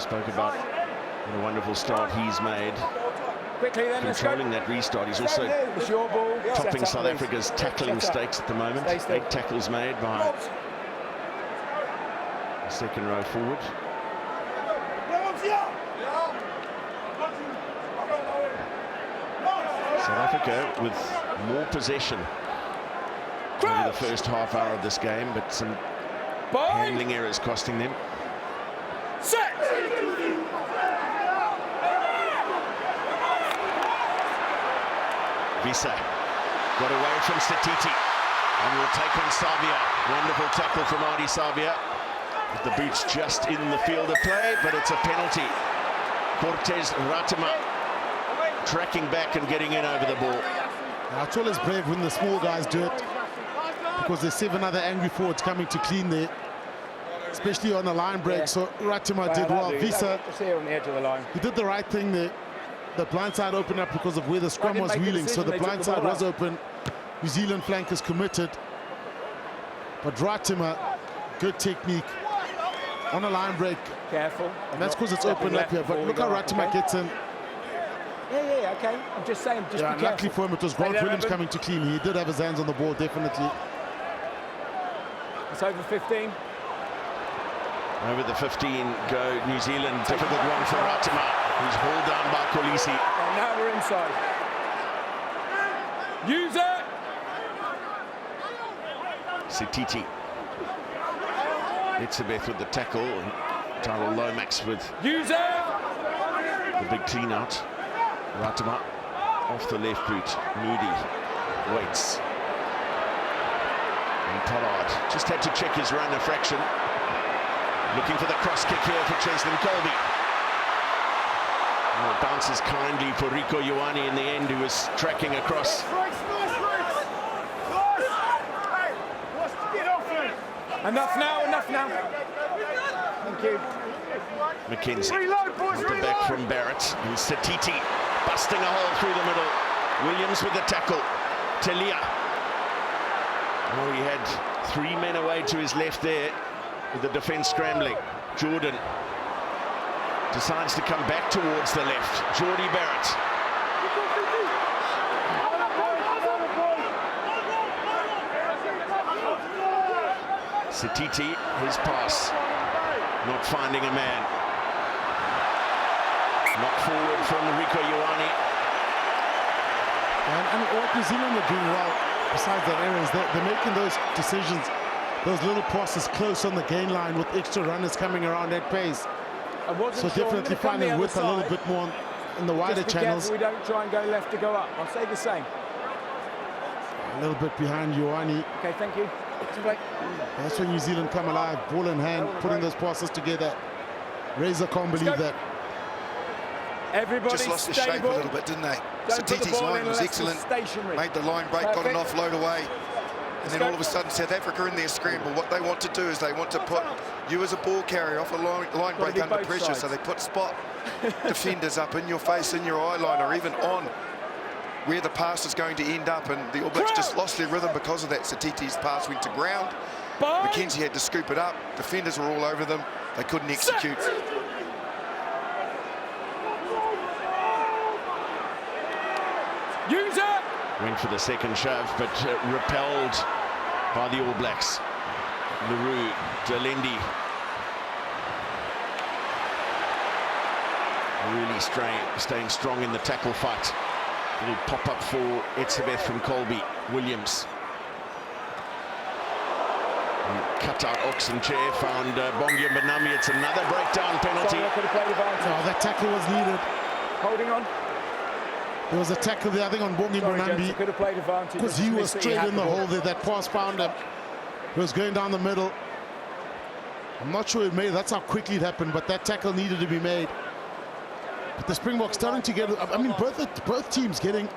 spoke about what a wonderful start he's made. Quickly then, controlling that restart. He's also it's your ball. topping South Africa's tackling stakes at the moment. 8 tackles made by the second row forward. South Africa with more possession over the first half hour of this game, but some handling errors costing them. Set! Visa got away from Satiti and will take on Savia. Wonderful tackle from Adi Savia. With the boots just in the field of play, but it's a penalty. Cortez Ratima tracking back and getting in over the ball. Now, it's always brave when the small guys do it, because there's 7 other angry forwards coming to clean there, especially on the line break. So Ratima did well. Visa, just here on the edge of the line. he did the right thing there. The blind side opened up because of where the scrum was wheeling, so the blind side was open. New Zealand flank is committed, but Ratima, good technique on a line break. Careful. And that's because it's opened up here, but look how Ratima gets in. Yeah, okay. I'm just saying, just be careful. Luckily for him, it was Grant Williams coming to clean. He did have his hands on the ball, definitely. It's over 15. Over the 15 go New Zealand. Difficult one for Ratima, who's hauled down by Kolisi. And now we're inside. Use it! Satiti. Etzebeth with the tackle, and Tyrell Lomax with Use it! the big clean out. Ratima off the left boot. Moody waits. And Pollard just had to check his run a fraction. Looking for the cross kick here for Cheslin Colby. Oh, it bounces kindly for Rico Ioane in the end, who was tracking across. Enough now. Thank you. McKenzie, the back from Barrett, and Satiti busting a hole through the middle. Williams with the tackle. Telia. Oh, he had 3 men away to his left there, with the defence scrambling. Jordan decides to come back towards the left. Jordie Barrett. Satiti, his pass, not finding a man. Knock forward from Rico Ioane. And what New Zealand are doing well, besides that errors, they're making those decisions, those little passes close on the gain line with extra runners coming around at pace. So definitely finding width a little bit more in the wider channels. We don't try and go left to go up. I'll say the same. A little bit behind Ioane. Okay, thank you. That's when New Zealand come alive, ball in hand, putting those passes together. Razor can't believe that. Everybody just lost the shape a little bit, didn't they? Satiti's line was excellent. Made the line break, got an offload away. And then all of a sudden, South Africa in their scramble. What they want to do is they want to put you as a ball carrier off a line break under pressure. So they put spot defenders up in your face, in your eye line, or even on where the pass is going to end up, and the All Blacks just lost their rhythm because of that. Satiti's pass went to ground. McKenzie had to scoop it up. Defenders were all over them. They couldn't execute. User! Went for the second shove, but repelled by the All Blacks. Leroux, Delendi. Really staying strong in the tackle fight. Little pop-up for Etzebeth from Colby. Williams. And cut out Oxen Chair, found Mngomezulu. It's another breakdown penalty. Sorry, I could have played advantage. Oh, that tackle was needed. Holding on. There was a tackle there, I think, on Mngomezulu, Could have played advantage. because he was straight in the hole there. That pass found him. He was going down the middle. I'm not sure it made. That's how quickly it happened, but that tackle needed to be made. But the Springboks starting to get, I mean, both teams getting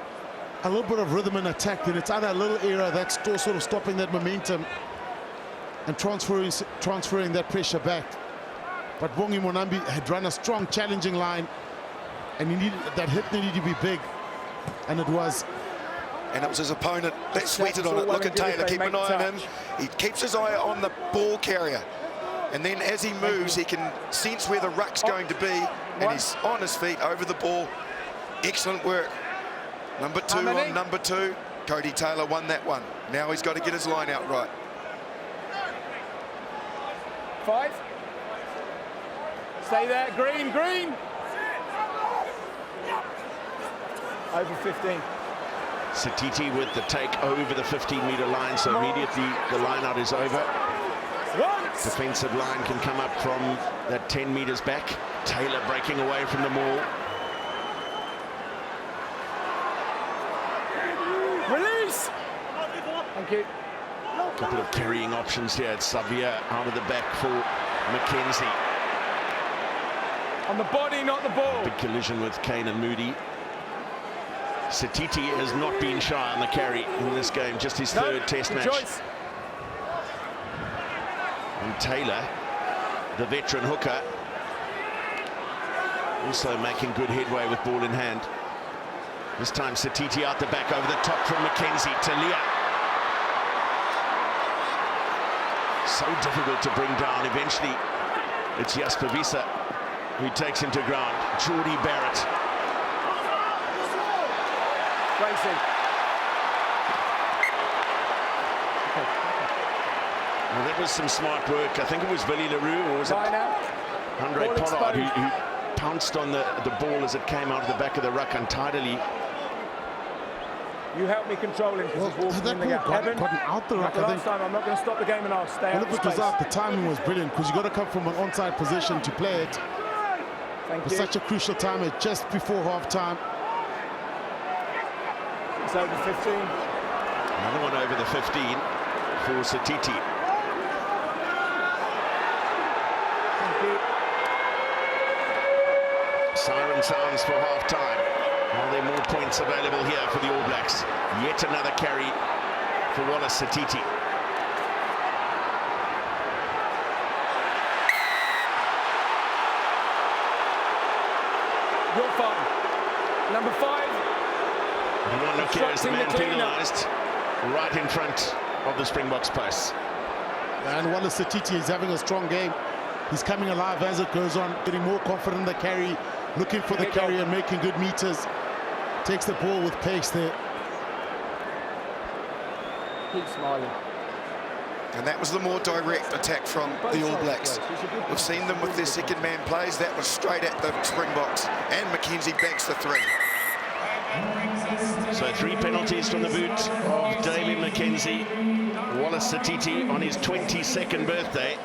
a little bit of rhythm and attack. Then it's either a little error that's still sort of stopping that momentum and transferring that pressure back. But Mngomezulu had run a strong, challenging line, and he needed, that hit needed to be big, and it was. And it was his opponent that sweated on it. Look at Taylor, keep an eye on him. He keeps his eye on the ball carrier. And then as he moves, he can sense where the ruck's going to be, and he's on his feet over the ball. Excellent work. Number 2 on number 2. Codie Taylor won that one. Now he's got to get his line out right. 5. Stay there, green, green. Over 15. Satiti with the take over the 15-meter line, so immediately the line out is over. Defensive line can come up from that 10 meters back. Taylor breaking away from the maul. Release! Thank you. A couple of carrying options here. It's Xavier out of the back for McKenzie. On the body, not the ball. Big collision with Kane and Moody. Satiti has not been shy on the carry in this game, just his third test match. Choice. And Taylor, the veteran hooker, also making good headway with ball in hand. This time Satiti out the back over the top from McKenzie to Leah. So difficult to bring down. Eventually it's Jasper Visa who takes him to ground. Codie Barrett. Racing. Well, that was some smart work. I think it was Billy Leroux, or was it Andre Pollard who pounced on the ball as it came out of the back of the ruck untidily. You help me control him because he's walking in the gap. Gotten out the ruck, I think. Time, I'm not going to stop the game and I'll stay out Well, if it was out, the timing was brilliant, because you got to come from an onside position to play it. Thank It was you. such a crucial time, just before half-time. It's over 15. Another one over the 15 for Satiti. Thank you. Siren sounds for half-time. Are there more points available here for the All Blacks? Yet another carry for Wallace Satiti. You're fine. Number 5. One is the man penalised right in front of the Springboks posts. And Wallace Satiti is having a strong game. He's coming alive as it goes on, getting more confident in the carry, looking for the carry and making good meters. Takes the ball with pace there. Keep smiling. And that was the more direct attack from the All Blacks. We've seen them with their second man plays. That was straight at the Springboks. And McKenzie backs the 3. So 3 penalties from the boot of David McKenzie. Wallace Satiti on his 22nd birthday,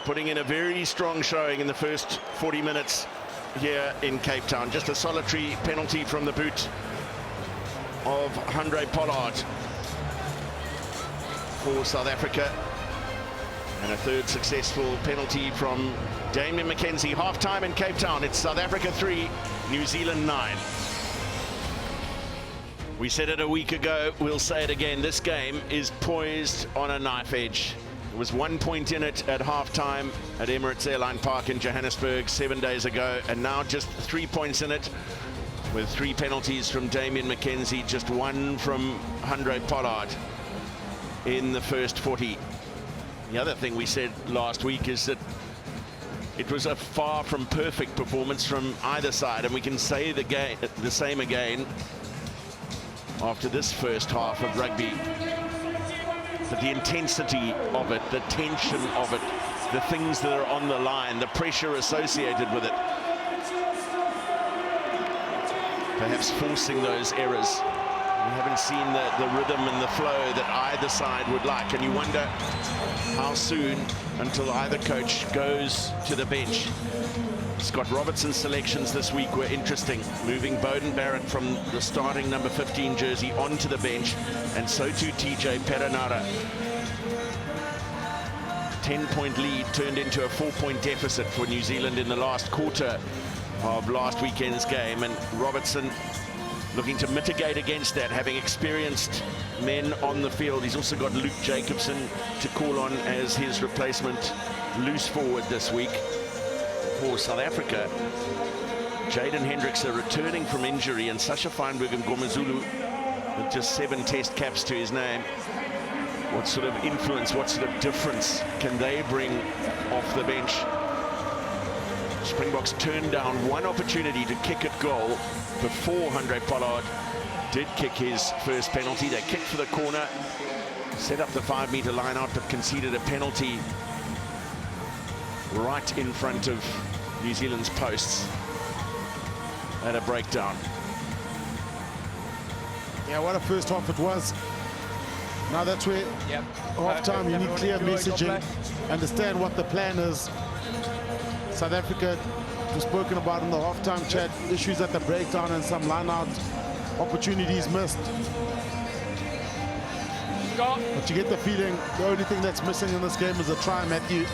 putting in a very strong showing in the first 40 minutes here in Cape Town. Just a solitary penalty from the boot of Andre Pollard for South Africa, and a third successful penalty from Damian McKenzie. Half-time in Cape Town. It's South Africa 3, New Zealand 9. We said it a week ago, we'll say it again. This game is poised on a knife edge. There was 1 point in it at half-time at Emirates Airline Park in Johannesburg 7 days ago, and now just 3 points in it with 3 penalties from Damian McKenzie, just 1 from Handré Pollard in the first 40. The other thing we said last week is that it was a far from perfect performance from either side, and we can say the same again after this first half of rugby. But the intensity of it, the tension of it, the things that are on the line, the pressure associated with it, perhaps forcing those errors. We haven't seen the rhythm and the flow that either side would like, and you wonder how soon until either coach goes to the bench. Scott Robertson's selections this week were interesting, moving Beauden Barrett from the starting number 15 jersey onto the bench, and so too TJ Perenara. 10-point lead turned into a 4-point deficit for New Zealand in the last quarter of last weekend's game, and Robertson looking to mitigate against that, having experienced men on the field. He's also got Luke Jacobson to call on as his replacement loose forward this week. For South Africa, Jaden Hendricks are returning from injury, and Sacha Feinberg-Mngomezulu with just 7 test caps to his name. What sort of influence, what sort of difference can they bring off the bench? Springboks turned down 1 opportunity to kick at goal before Handré Pollard did kick his first penalty. They kicked for the corner, set up the 5-meter line out, but conceded a penalty right in front of New Zealand's posts at a breakdown. Yeah, what a first half it was. Now that's where half-time you need clear messaging, understand what the plan is. South Africa was spoken about in the half-time chat, issues at the breakdown and some line-out opportunities missed. But you get the feeling the only thing that's missing in this game is a try, Matthew.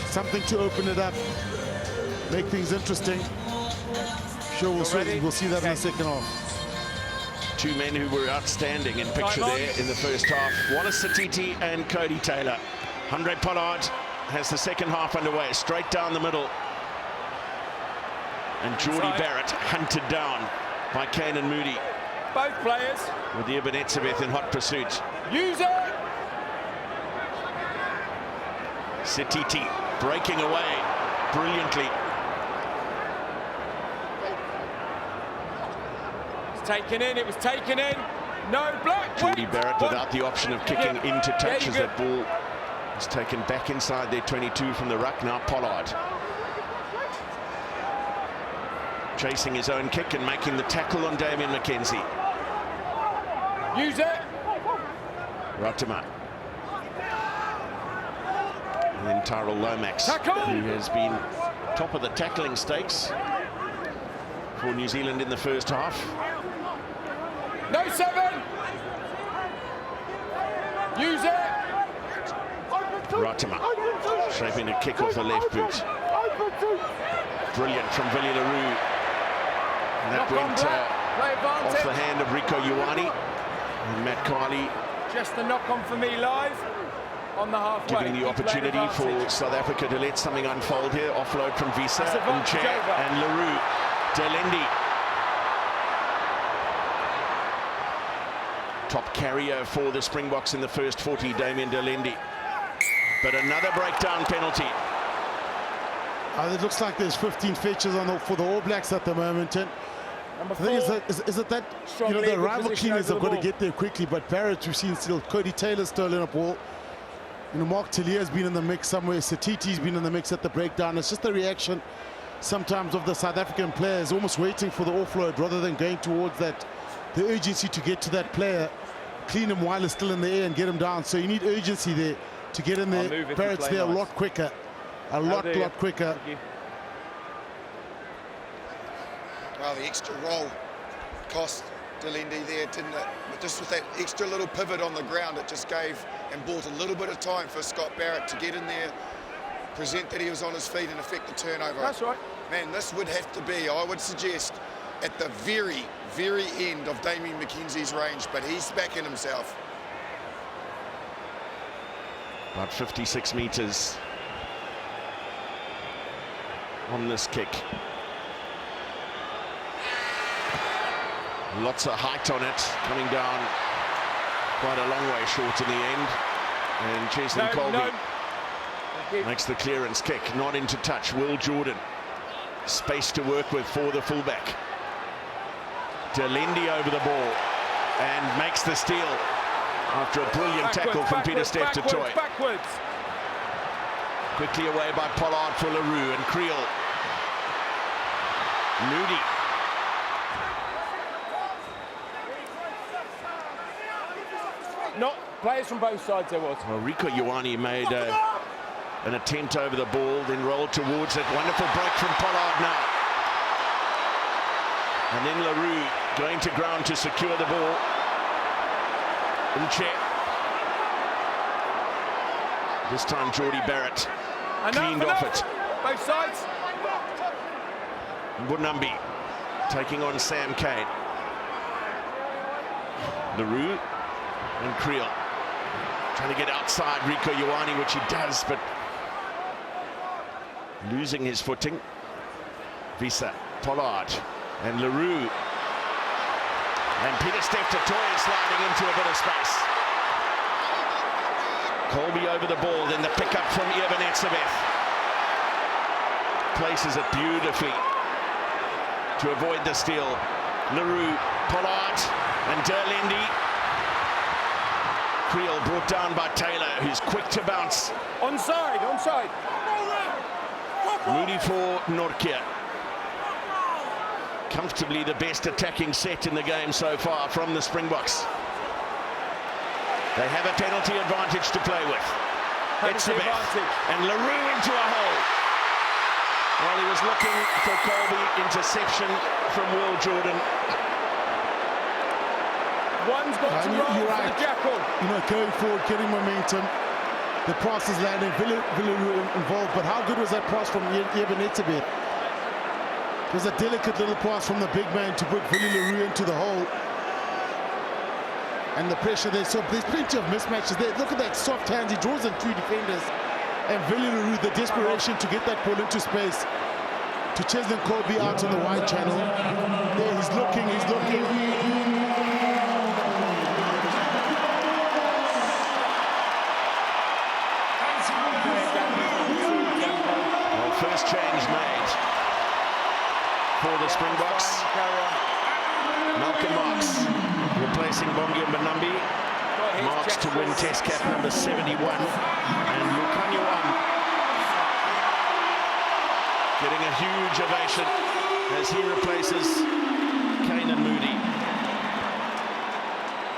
Something to open it up, make things interesting. Sure, we'll see that in the second half. 2 men who were outstanding in picture there in the first half. Wallace Satiti and Codie Taylor. Handré Pollard has the second half underway, straight down the middle. And Codie Barrett hunted down by Kane and Moody. Both players. With the Ibn Etzebeth in hot pursuit. Use it! Satiti breaking away brilliantly. Taken in, it was taken in. No block. Codie Barrett without the option of kicking into touch as that ball is taken back inside their 22 from the ruck. Now Pollard chasing his own kick and making the tackle on Damian McKenzie. Use it. Ratima. And then Tyrell Lomax, Tackle. who has been top of the tackling stakes for New Zealand in the first half. No 7. Use it. Ratima shaping a kick off the left boot. Brilliant from Villy Leroux. And that went off the hand of Rico Ioane. And Matt Carley just a knock on for me live on the halfway. Giving the opportunity for South Africa to let something unfold here. Offload from Visa and Leroux. Delendi. Top carrier for the Springboks in the first 40, Damian Delendi. But another breakdown penalty. It looks like there's 15 fetches for the All Blacks at the moment. And the thing is that the rival cleaners have got to get there quickly, but Barrett, we've seen still, Codie Taylor stolen a ball. Mark Tillier's been in the mix somewhere, Satiti's been in the mix at the breakdown. It's just the reaction sometimes of the South African players almost waiting for the offload rather than going towards that, the urgency to get to that player, clean him while he's still in the air and get him down. So you need urgency there to get in there. Barrett's there a lot quicker, a lot quicker. Well, the extra roll cost Delendi there, didn't it? But just with that extra little pivot on the ground, it just gave and bought a little bit of time for Scott Barrett to get in there, present that he was on his feet and effect the turnover. That's right. Man, this would have to be, I would suggest, at the very, very end of Damian McKenzie's range, but he's backing himself. About 56 meters on this kick. Lots of height on it, coming down quite a long way short in the end. And Cheslin Colby makes the clearance kick, not into touch. Will Jordan, space to work with for the fullback. Delendi over the ball and makes the steal after a brilliant tackle from Peter Steff to Toy. Backwards. Quickly away by Pollard for LaRue and Creel. Moody. Not players from both sides there was. Well, Rico Ioane made an attempt over the ball, then rolled towards it. Wonderful break from Pollard now. And then LaRue going to ground to secure the ball. Nche. This time Codie Barrett cleaned off it. Both sides. Mbonambi taking on Sam Cane. LaRue and Creel trying to get outside Rico Ioane, which he does, but losing his footing. Visa, Pollard and LaRue. And Peter Steff to Toy sliding into a bit of space. Colby over the ball, then the pickup from Ebenetsebeth. Places it beautifully to avoid the steal. LaRue, Pollard and Delendi. Creel brought down by Taylor, who's quick to bounce. Onside, onside. Moody for Nortje. Comfortably the best attacking set in the game so far from the Springboks. They have a penalty advantage to play with. Etzebeth and LaRue into a hole. Well, he was looking for Colby. Interception from Will Jordan. One's got to roll you're for right. the Jackal. You know, going forward, getting momentum. The pass is landing, Villaroo involved, but how good was that pass from Ebenetsebeth? It was a delicate little pass from the big man to put Villaroo into the hole. And the pressure there, so there's plenty of mismatches there. Look at that soft hands, he draws in two defenders. And Villaroo, the desperation to get that ball into space. To Cheslin Colby out on the wide channel. There, he's looking. First change made for the Springboks. Malcolm Marks replacing Bongi Mbonambi. Marks to win test cap number 71. And Lukhanyo getting a huge ovation as he replaces Cane and Moody.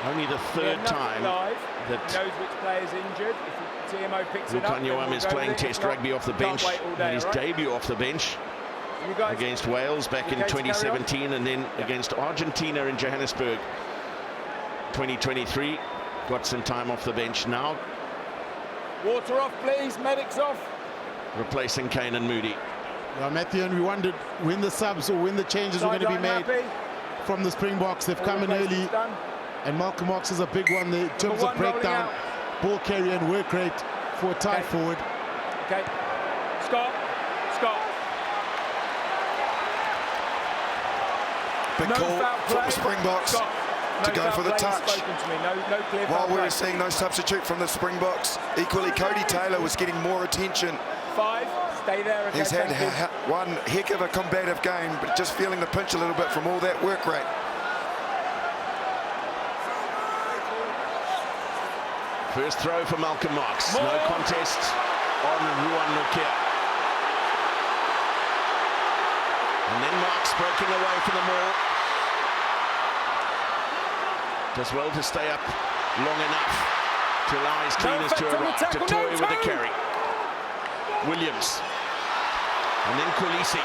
Only the third time that knows which player's injured. If the TMO picks it up, Lukhanyo is playing test rugby off the bench. Had his debut off the bench against Wales back in 2017 and then against Argentina in Johannesburg 2023. Got some time off the bench now. Water off, please. Medics off. Replacing Cane and Moody. Well, Matthew, and we wondered when the subs or when the changes were going to be made from the Springboks. They've come in early. And Malcolm Marks is a big one there in terms of breakdown, ball carrier and work rate for a tight forward. Okay. Scott. Big call for the Springboks to go for the touch. While we were seeing no substitute from the Springboks, equally Codie Taylor was getting more attention. 5, stay there. He's had one heck of a combative game, but just feeling the pinch a little bit from all that work rate. First throw for Malcolm Marks. No contest on Ruan Nokia. And then Marks breaking away from the maul. Does well to stay up long enough to allow his cleaners to arrive. To Toy with the carry. Williams. And then Kulisi.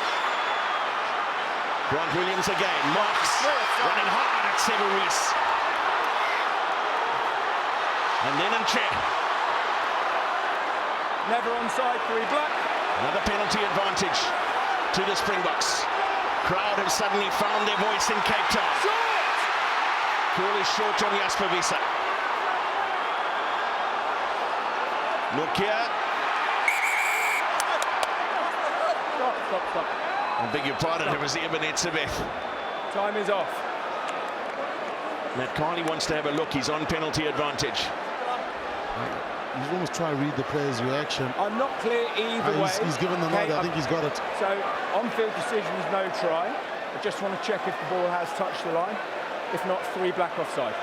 Grant Williams again. Marks running hard at Severis. And then Nche. Never onside, 3 black. Another penalty advantage to the Springboks. Crowd have suddenly found their voice in Cape Town. Call is short on Jasper Visa. Nokia. Stop. I beg your pardon, it was Ebenetsebeth. Time is off. Matt Carney wants to have a look. He's on penalty advantage. He's almost trying to read the player's reaction. I'm not clear either way. He's given the nod. I think he's got it. So on-field decision is no try. I just want to check if the ball has touched the line. If not, 3 black offside.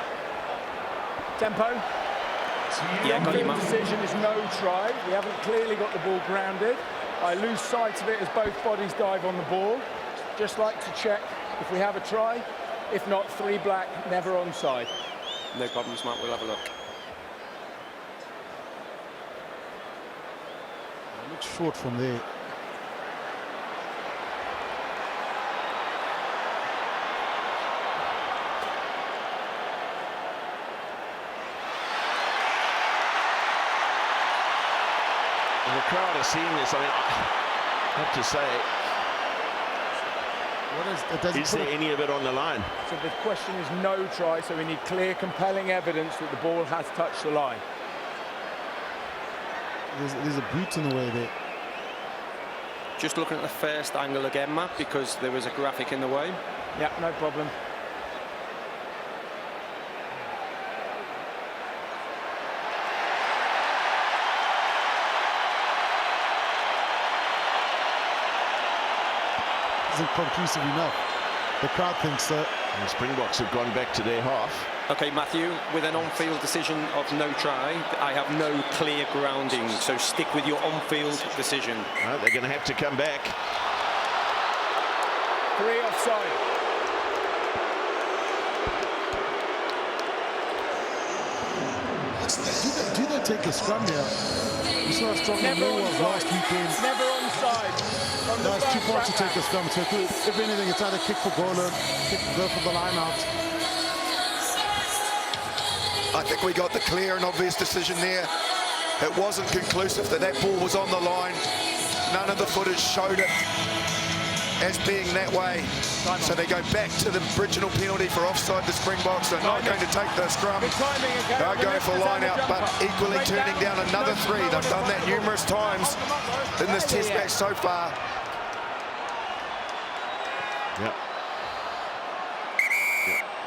Tempo. Yeah, got him. On-field decision is no try. We haven't clearly got the ball grounded. I lose sight of it as both bodies dive on the ball. Just like to check if we have a try. If not, 3 black, never onside. No problems, Matt. We'll have a look. Looks short from there. The crowd are seeing this. I mean, I have to say, is there any of it on the line? So the question is no try, so we need clear, compelling evidence that the ball has touched the line. There's a boot in the way there. Just looking at the first angle again, Matt, because there was a graphic in the way. Yeah, no problem. Isn't conclusive enough. The crowd thinks so. And the Springboks have gone back to their half. Okay, Matthew, with an on-field decision of no try, I have no clear grounding, so stick with your on-field decision. Well, they're going to have to come back. 3 offside. Do they take a scrum here? We saw how strong the Blue was last weekend. Never onside. No, it's too far to take a scrum. So if anything, it's either kick for goal or go for the line out. I think we got the clear and obvious decision there. It wasn't conclusive that ball was on the line. None of the footage showed it as being that way. So they go back to the original penalty for offside. The Springboks are not going to take the scrum. They're going for line out, but equally turning down another 3. They've done that numerous times in this test match so far. Yep.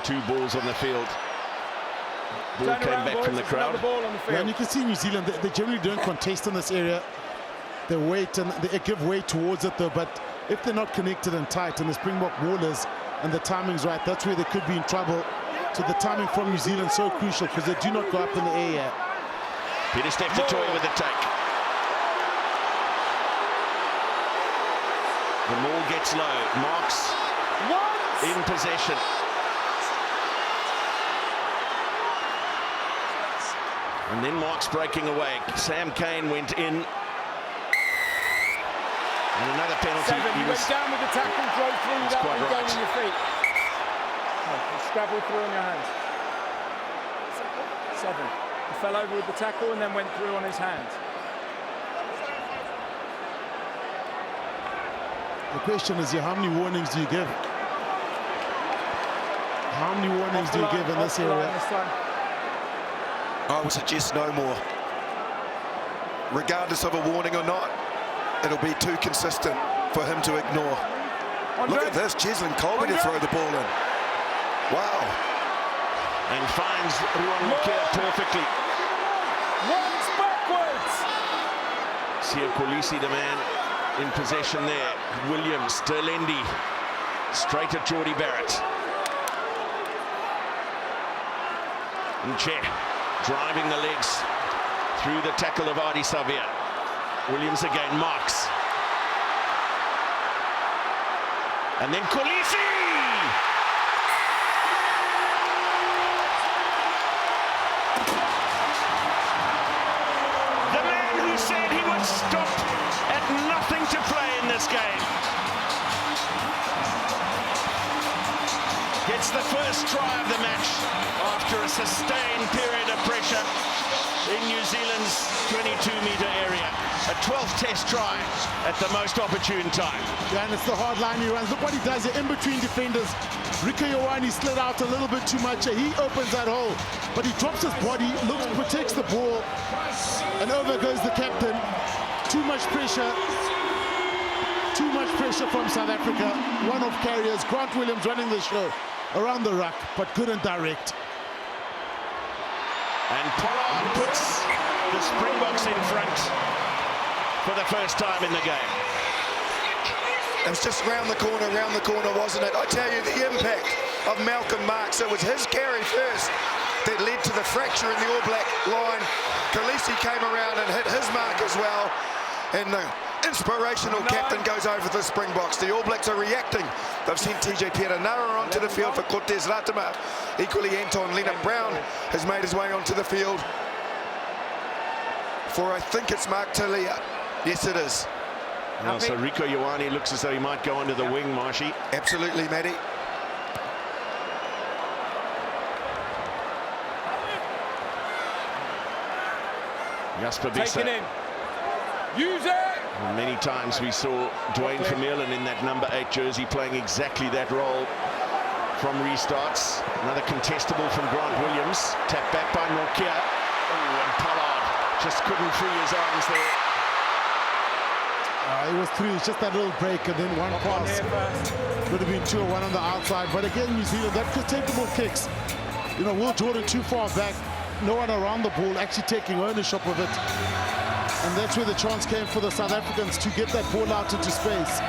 2 balls on the field. Ball came back from the crowd. Yeah, and you can see New Zealand, they generally don't contest in this area. They wait and they give way towards it though, but if they're not connected and tight and the Springbok ballers and the timing's right, that's where they could be in trouble. So the timing from New Zealand is so crucial because they do not go up in the air yet. Peter Steph to toy with the take. The maul gets low. Marks in possession. And then Marks breaking away. Sam Cane went in. And another penalty. He went down with the tackle, drove through without regaining your feet. Scrabbled through on your hands. 7. He fell over with the tackle and then went through on his hands. The question is here, how many warnings do you give? How many warnings do you give in this area? I would suggest no more. Regardless of a warning or not, it'll be too consistent for him to ignore. Look at this, Cheslin Colby to throw the ball in. Wow. And finds Ruan Mokia perfectly. Runs backwards. Sia Kolisi, the man in possession there. Williams, Terlendi, straight at Codie Barrett. Nche driving the legs through the tackle of Adi Savia. Williams again, Marks. And then Kolisi! The man who said he would stop at nothing to play in this game. Gets the first try of the match after a sustained period of pressure in New Zealand's 22-metre area. A 12th test try at the most opportune time. Yeah, and it's the hard line he runs. Look what he does here in between defenders. Rico Ioane slid out a little bit too much. He opens that hole, but he drops his body, looks, protects the ball, and over goes the captain. Too much pressure. Too much pressure from South Africa. One of carriers, Grant Williams running the show. around the ruck, but couldn't direct. And Pollard puts the Springboks in front for the first time in the game. It was just round the corner, wasn't it? I tell you, the impact of Malcolm Marks, it was his carry first that led to the fracture in the All Black line. Khaleesi came around and hit his mark as well. And the inspirational captain goes over the Springboks. The All Blacks are reacting. They've sent TJ Perenara onto the field for Cortez Ratama. Equally, Anton Leonard-Brown has made his way onto the field for, I think it's Mark Talia. Yes, it is. Well, so Rico Ioane looks as though he might go under the wing, Marshy. Absolutely, Matty. Jasper Visser. Taken in. Use it! And many times we saw Dwayne Vermeulen in that number 8 jersey playing exactly that role from restarts. Another contestable from Grant Williams. Tapped back by Norkia. Oh, and Pollard just couldn't free his arms there. It was 3, it's just that little break and then one pass. Would have been 2 or 1 on the outside. But again, New Zealand, that contestable kicks. You know, Will Jordan too far back. No one around the ball actually taking ownership of it. And that's where the chance came for the South Africans to get that ball out into space.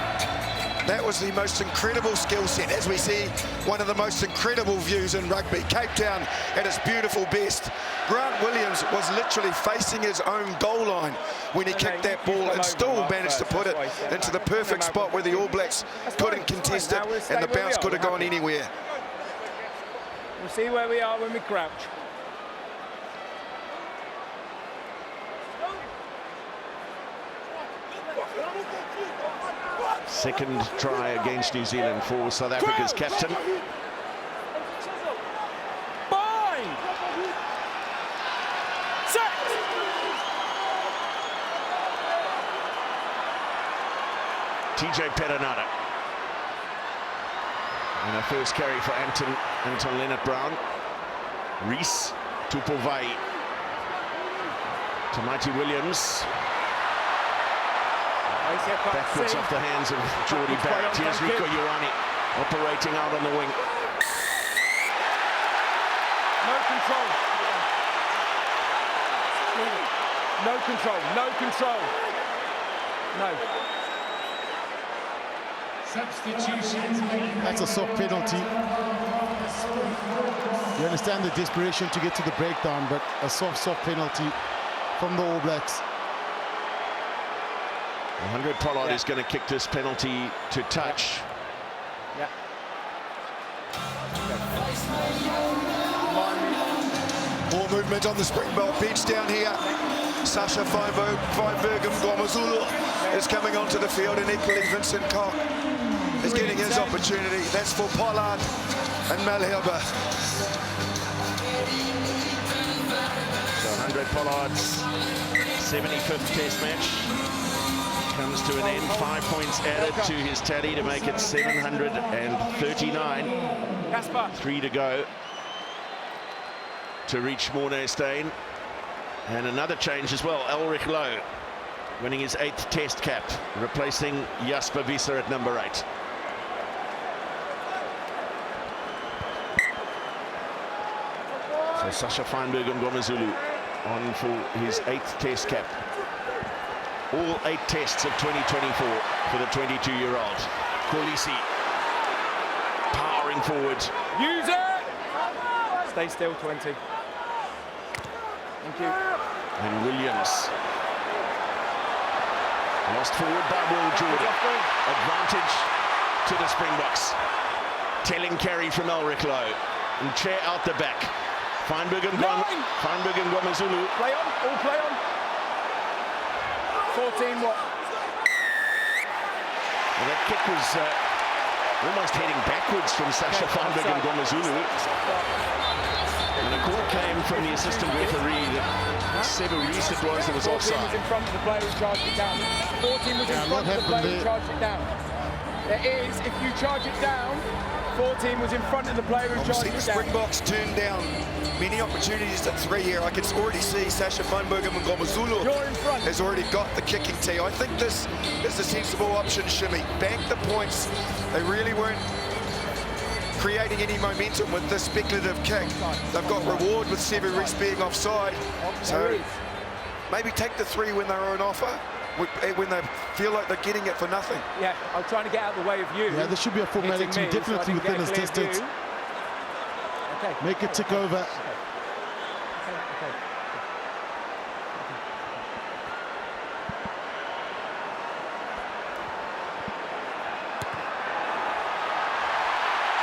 That was the most incredible skill set, as we see one of the most incredible views in rugby. Cape Town at its beautiful best. Grant Williams was literally facing his own goal line when he kicked that ball and still managed to put it into the perfect spot where the All Blacks couldn't contest it and the bounce could have gone anywhere. We'll see where we are when we crouch. Second try against New Zealand for South Africa's captain. Bind! Set! TJ Perenara. And a first carry for Anton Leonard-Brown. Reese Tupovai to Mighty Williams. Backwards off the hands of Codie Barrett. Here's Rico Ioane operating out on the wing. No control. No control. No control. No. That's a soft penalty. You understand the desperation to get to the breakdown, but a soft penalty from the All Blacks. 100 Pollard is going to kick this penalty to touch. Yeah. More movement on the Springbok bench down here. Sacha Feinberg-Mngomezulu is coming onto the field, and equally Vincent Koch is getting his opportunity. That's for Pollard and Malherbe. So 100 Pollard's 75th Test match comes to an end. 5 points added to his tally to make it 739. 3 to go to reach Morné Steyn. And another change as well. Elrich Lowe winning his 8th Test cap, replacing Jasper Visser at number 8. So Sacha Feinberg-Mngomezulu on for his 8th Test cap. All 8 tests of 2024 for the 22-year-old. Khaleesi powering forward. Use it! Stay still, 20. Thank you. And Williams. Lost forward by Will Jordan. Advantage to the Springboks. Telling carry from Elrich Lowe. And chair out the back. Feinberg-Mngomezulu. Play on, all play on. 14 what? Well, that kick was almost heading backwards from Sacha Feinberg-Mngomezulu. And a call came from the assistant referee that Seba Reese it was that was offside. 14 was in front of the player who charged it down. 14 was in front of the player who charged it down. There is, if you charge it down, 14 was in front of the player who charged it down. The Springboks turned down many opportunities at 3 here. I can already see Sacha Feinberg-Mngomezulu has already got the kicking tee. I think this is a sensible option, Shimmy. Bank the points. They really weren't creating any momentum with this speculative kick. They've got reward with Sevu Reece being offside. So maybe take the 3 when they're on offer, when they feel like they're getting it for nothing. Yeah, I'm trying to get out of the way of you. Yeah, there should be a formality, definitely within his distance. Okay. Make it tick over. Okay.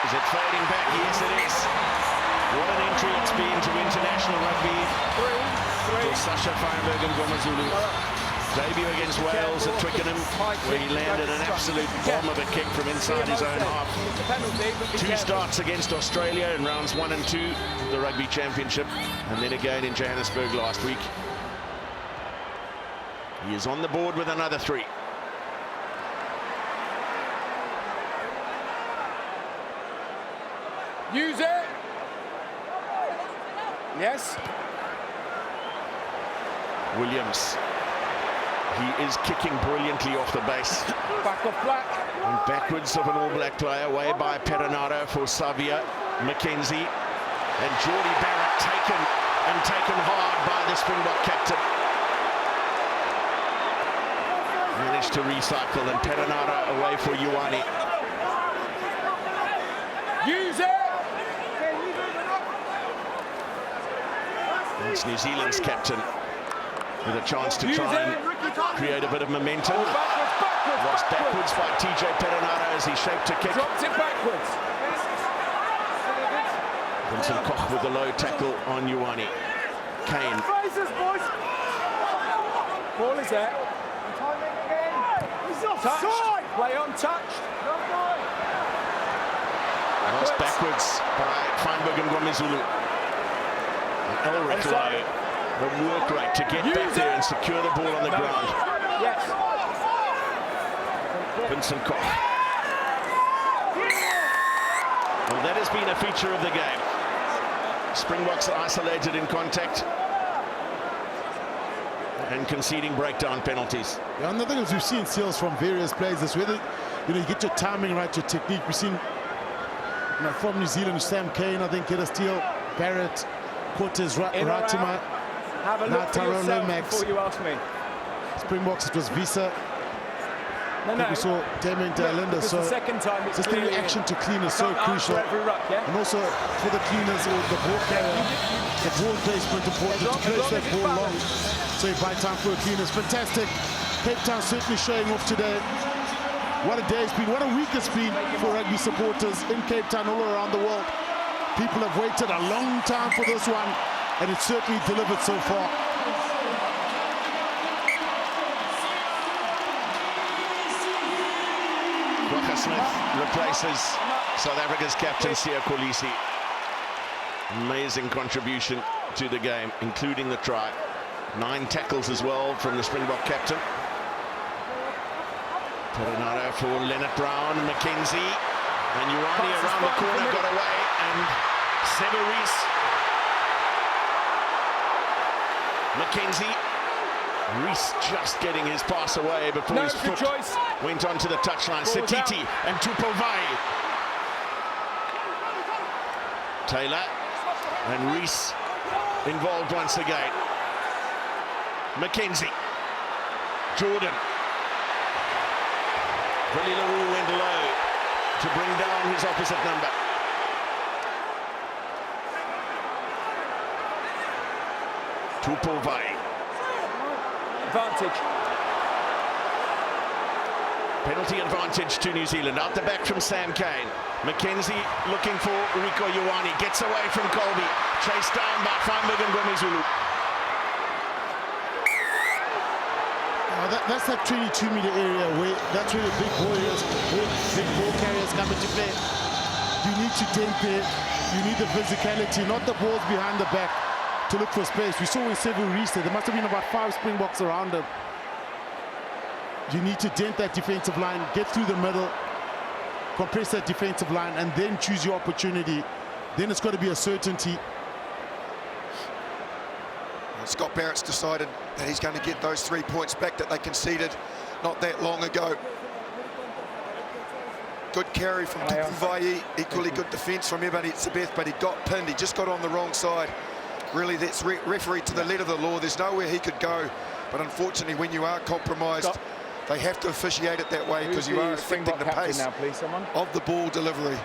Is it fading back? Yes, it is. What an entry it's been to international rugby for Sacha Feinberg-Mngomezulu. Debut against Wales at Twickenham, where he landed an absolute bomb of a kick from inside his own half. 2 starts against Australia in rounds 1 and 2 of the Rugby Championship, and then again in Johannesburg last week. He is on the board with another 3. Use it. Yes. Williams. He is kicking brilliantly off the base. Back off Black. And backwards of an All Black player, way by Perenara for Savia, McKenzie, and Codie Barrett taken hard by the Springbok captain. Managed to recycle, and Perenara away for Ioane. Use it. It's New Zealand's captain with a chance to try and create a bit of momentum. Lost backwards by TJ Perenara as he shaped a kick. Dropped it backwards. Vincent Koch with a low tackle on Ioane. Kane. Ball is there. Touch. Play untouched. Lost backwards by Feinberg-Mngomezulu. Elric Lowe, the work rate to get back there and secure the ball on the ground. Yes. Vincent Koch. Well, that has been a feature of the game. Springboks are isolated in contact and conceding breakdown penalties. Yeah, another thing is we've seen steals from various players. This whether you get your timing right, your technique. We've seen from New Zealand, Sam Kane, I think, get a steal. Barrett, Cortez, Ratima, Have a look for yourself before you ask me. Springboks, it was Visa. No. We saw Damien Linda. So the second time it's just the action to clean is so crucial. Ruck, yeah? And also for the cleaners or the ball carrier, the ball placement important to place that ball long. So you buy time for the cleaners. Fantastic. Cape Town certainly showing off today. What a day it's been. What a week it's been for rugby supporters in Cape Town all around the world. People have waited a long time for this one, and it's certainly delivered so far. Smith replaces South Africa's captain, Siya Kolisi. Amazing contribution to the game, including the try. 9 tackles as well from the Springbok captain. Perenara for Leonard Brown, McKenzie, and Ioane around the corner got away, and Sevu Reece. McKenzie. Reece just getting his pass away before his foot went onto the touchline. Setiti and Tupovai. Taylor and Reece involved once again. McKenzie. Jordan. Billy LaRue went low to bring down his opposite number. Tupovai. Advantage. Penalty advantage to New Zealand. Out the back from Sam Kane. McKenzie looking for Rico Ioane. Gets away from Colby. Chased down by Feinberg-Mngomezulu. That's that 22-meter area where that's where the big warriors, big ball carriers come into play. You need to dent there. You need the physicality, not the balls behind the back to look for space. We saw when Sevu Reece there must have been about 5 Springboks around him. You need to dent that defensive line, get through the middle, compress that defensive line, and then choose your opportunity. Then it's got to be a certainty. Scott Barrett's decided that he's going to get those 3 points back that they conceded not that long ago. Good carry from Vai, equally good defence from Mngomezulu, but he got pinned. He just got on the wrong side. Really, that's referee to the letter of the law. There's nowhere he could go. But unfortunately, when you are compromised, they have to officiate it that way because you are affecting the pace now, please, someone. of the ball delivery.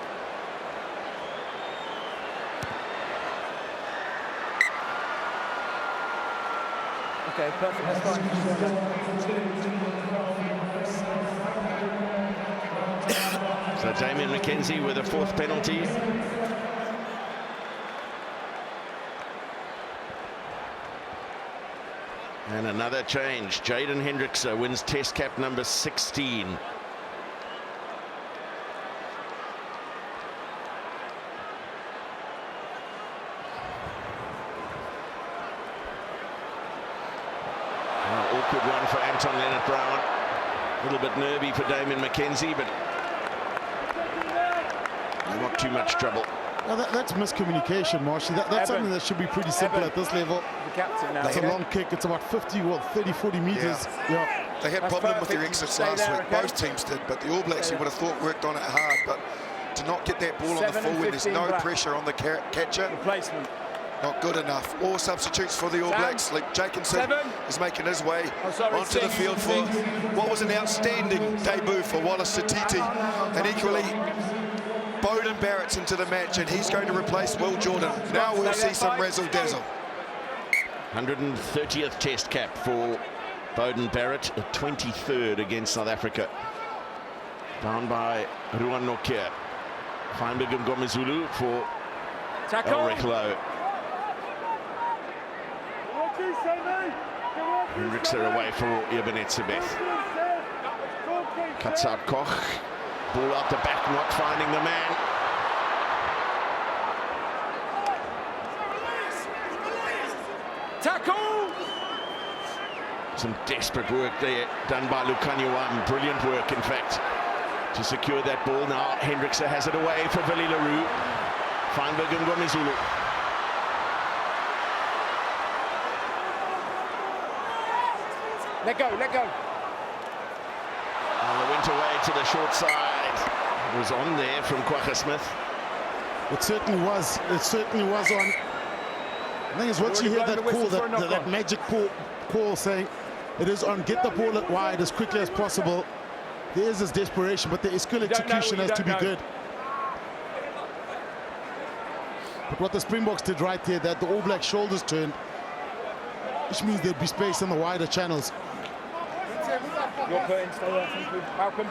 Okay, perfect. That's fine. So Damian McKenzie with a 4th penalty. And another change. Jaden Hendrickse wins Test cap number 16. Awkward one for Anton Leonard-Brown. A little bit nervy for Damian McKenzie, but not too much trouble. Now that's miscommunication, Marshy. That's something that should be pretty simple at this level. The captain now. It's a long kick. It's about 50, 30, 40 meters. Yeah. They had problem with their exits last week. Both teams did, but the All Blacks, you would have thought, worked on it hard. But to not get that ball on the full when there's no pressure on the catcher, replacement. Not good enough. All substitutes for the All Blacks. Like Jenkinson is making his way onto the field for what was an outstanding debut for Wallace Satiti. And equally, Beauden Barrett's into the match, and he's going to replace Will Jordan. Now we'll see some razzle-dazzle. 130th Test cap for Beauden Barrett, a 23rd against South Africa. Down by Ruan Nokia. Feinberg-Mngomezulu for Elreklo. Hendrickse away for Ebenetsebeth. Cuts out Koch. Ball out the back, not finding the man. Tackle! Some desperate work there done by Lukanyuam. Brilliant work, in fact, to secure that ball. Now Hendrickse has it away for Willie Leroux. Feinberg-Mngomezulu. Let go, let go. And they went away to the short side. It was on there from Kwagga Smith. It certainly was. It certainly was on. I think it's once you hear that call, that magic call saying it is on, get the ball out wide as quickly as possible. There is this desperation, but the skill execution has to be good. But what the Springboks did right there, that the All Black shoulders turned, which means there'd be space in the wider channels. Your putting, stay there, thank you. Malcolm.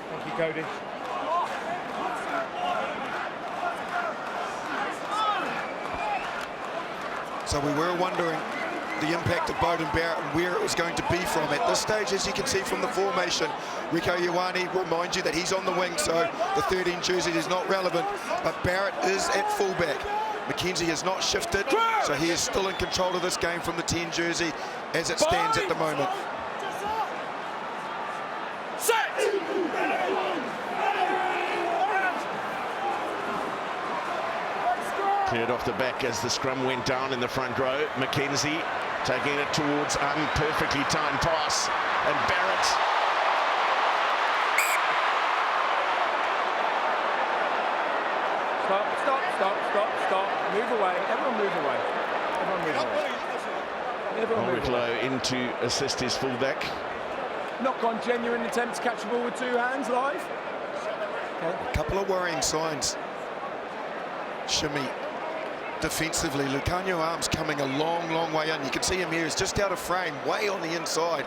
Thank you, Codie. So we were wondering the impact of Beauden Barrett and where it was going to be from. At this stage, as you can see from the formation, Rieko Ioane reminds you that he's on the wing, so the 13 jersey is not relevant, but Barrett is at fullback. McKenzie has not shifted, so he is still in control of this game from the 10 jersey as it stands at the moment. Cleared off the back as the scrum went down in the front row. McKenzie taking it towards perfectly timed pass, and Barrett. Stop. Move away. Everyone move away. Everyone move away. into assist his fullback. Knock on, genuine attempt to catch the ball with 2 hands live. Okay. A couple of worrying signs. Shimmy defensively. Lucanio Arms coming a long way in. You can see him here. He's just out of frame, way on the inside.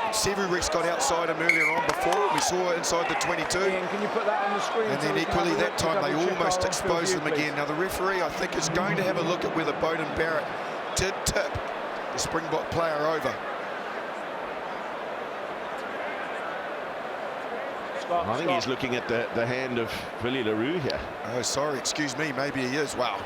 Sevu Rex got outside him earlier on before. We saw it inside the 22. Ian, can you put that on the screen? And then equally that time they almost exposed them again. Now the referee, I think, is going to have a look at whether Beauden Barrett did tip the Springbok player over. I think he's looking at the hand of Willie Leroux here. Oh, sorry, excuse me, maybe he is. Wow.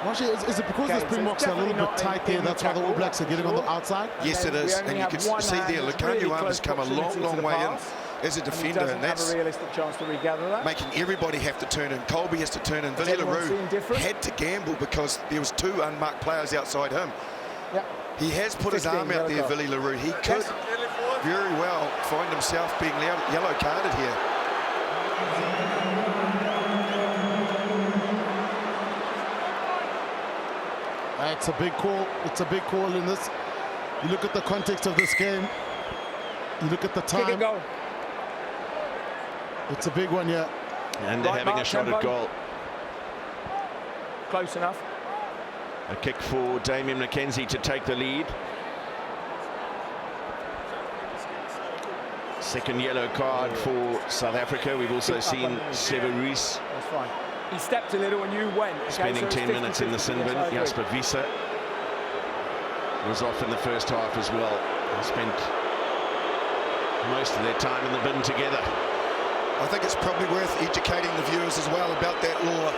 Actually, is it because the Springboks are a little bit tight there, that's why the All Blacks are getting on the outside? Yes, it is. And you can see there, Lucanio has come a long way in as a defender, and that's a realistic chance to regather that. Making everybody have to turn in. Colby has to turn in. Willie Leroux had to gamble because there was 2 unmarked players outside him. Yeah. He has put his arm out there, Willie Leroux. He could very well find himself being yellow carded here. It's a big call. It's a big call in this. You look at the context of this game. You look at the time. Kick and goal. It's a big one, yeah. And they're Right, having Mark, a shot tempo. at goal. Close enough. A kick for Damian McKenzie to take the lead. Second yellow card for South Africa. We've also seen Severus That's fine. He stepped a little and you went. Okay, spending so it's 10 minutes in the sin bin. Yes, I agree. Jasper Wiese was off in the first half as well. They spent most of their time in the bin together. I think it's probably worth educating the viewers as well about that law.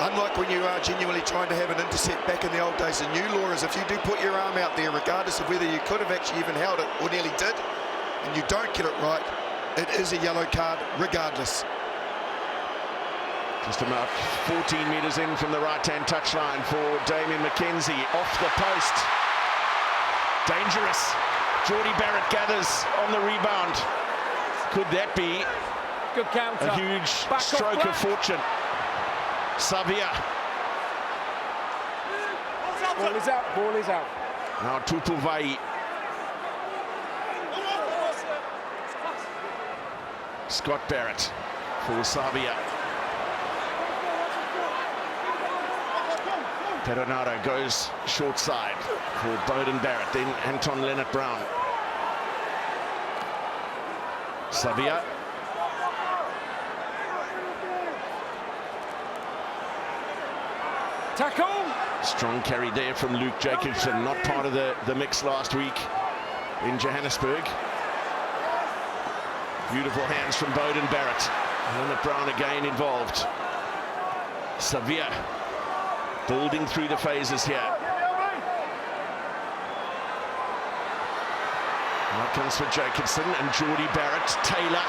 Unlike when you are genuinely trying to have an intercept back in the old days, the new law is if you do put your arm out there, regardless of whether you could have actually even held it or nearly did, and you don't get it right, it is a yellow card regardless. Just about 14 metres in from the right-hand touchline for Damian McKenzie. Off the post. Dangerous. Codie Barrett gathers on the rebound. Could that be Good counter. a huge Back off stroke of Black. fortune? Savia. Ball is out. Ball is out. Now Tupuvai. Scott Barrett for Savia. Peronaro goes short side for Bowden Barrett, then Anton Leonard-Brown. Savia. Tackle. Strong carry there from Luke Jacobson, not part of the mix last week in Johannesburg. Beautiful hands from Bowden Barrett. Leonard-Brown again involved. Savia building through the phases here. Now it comes for Jacobson and Codie Barrett. Taylor.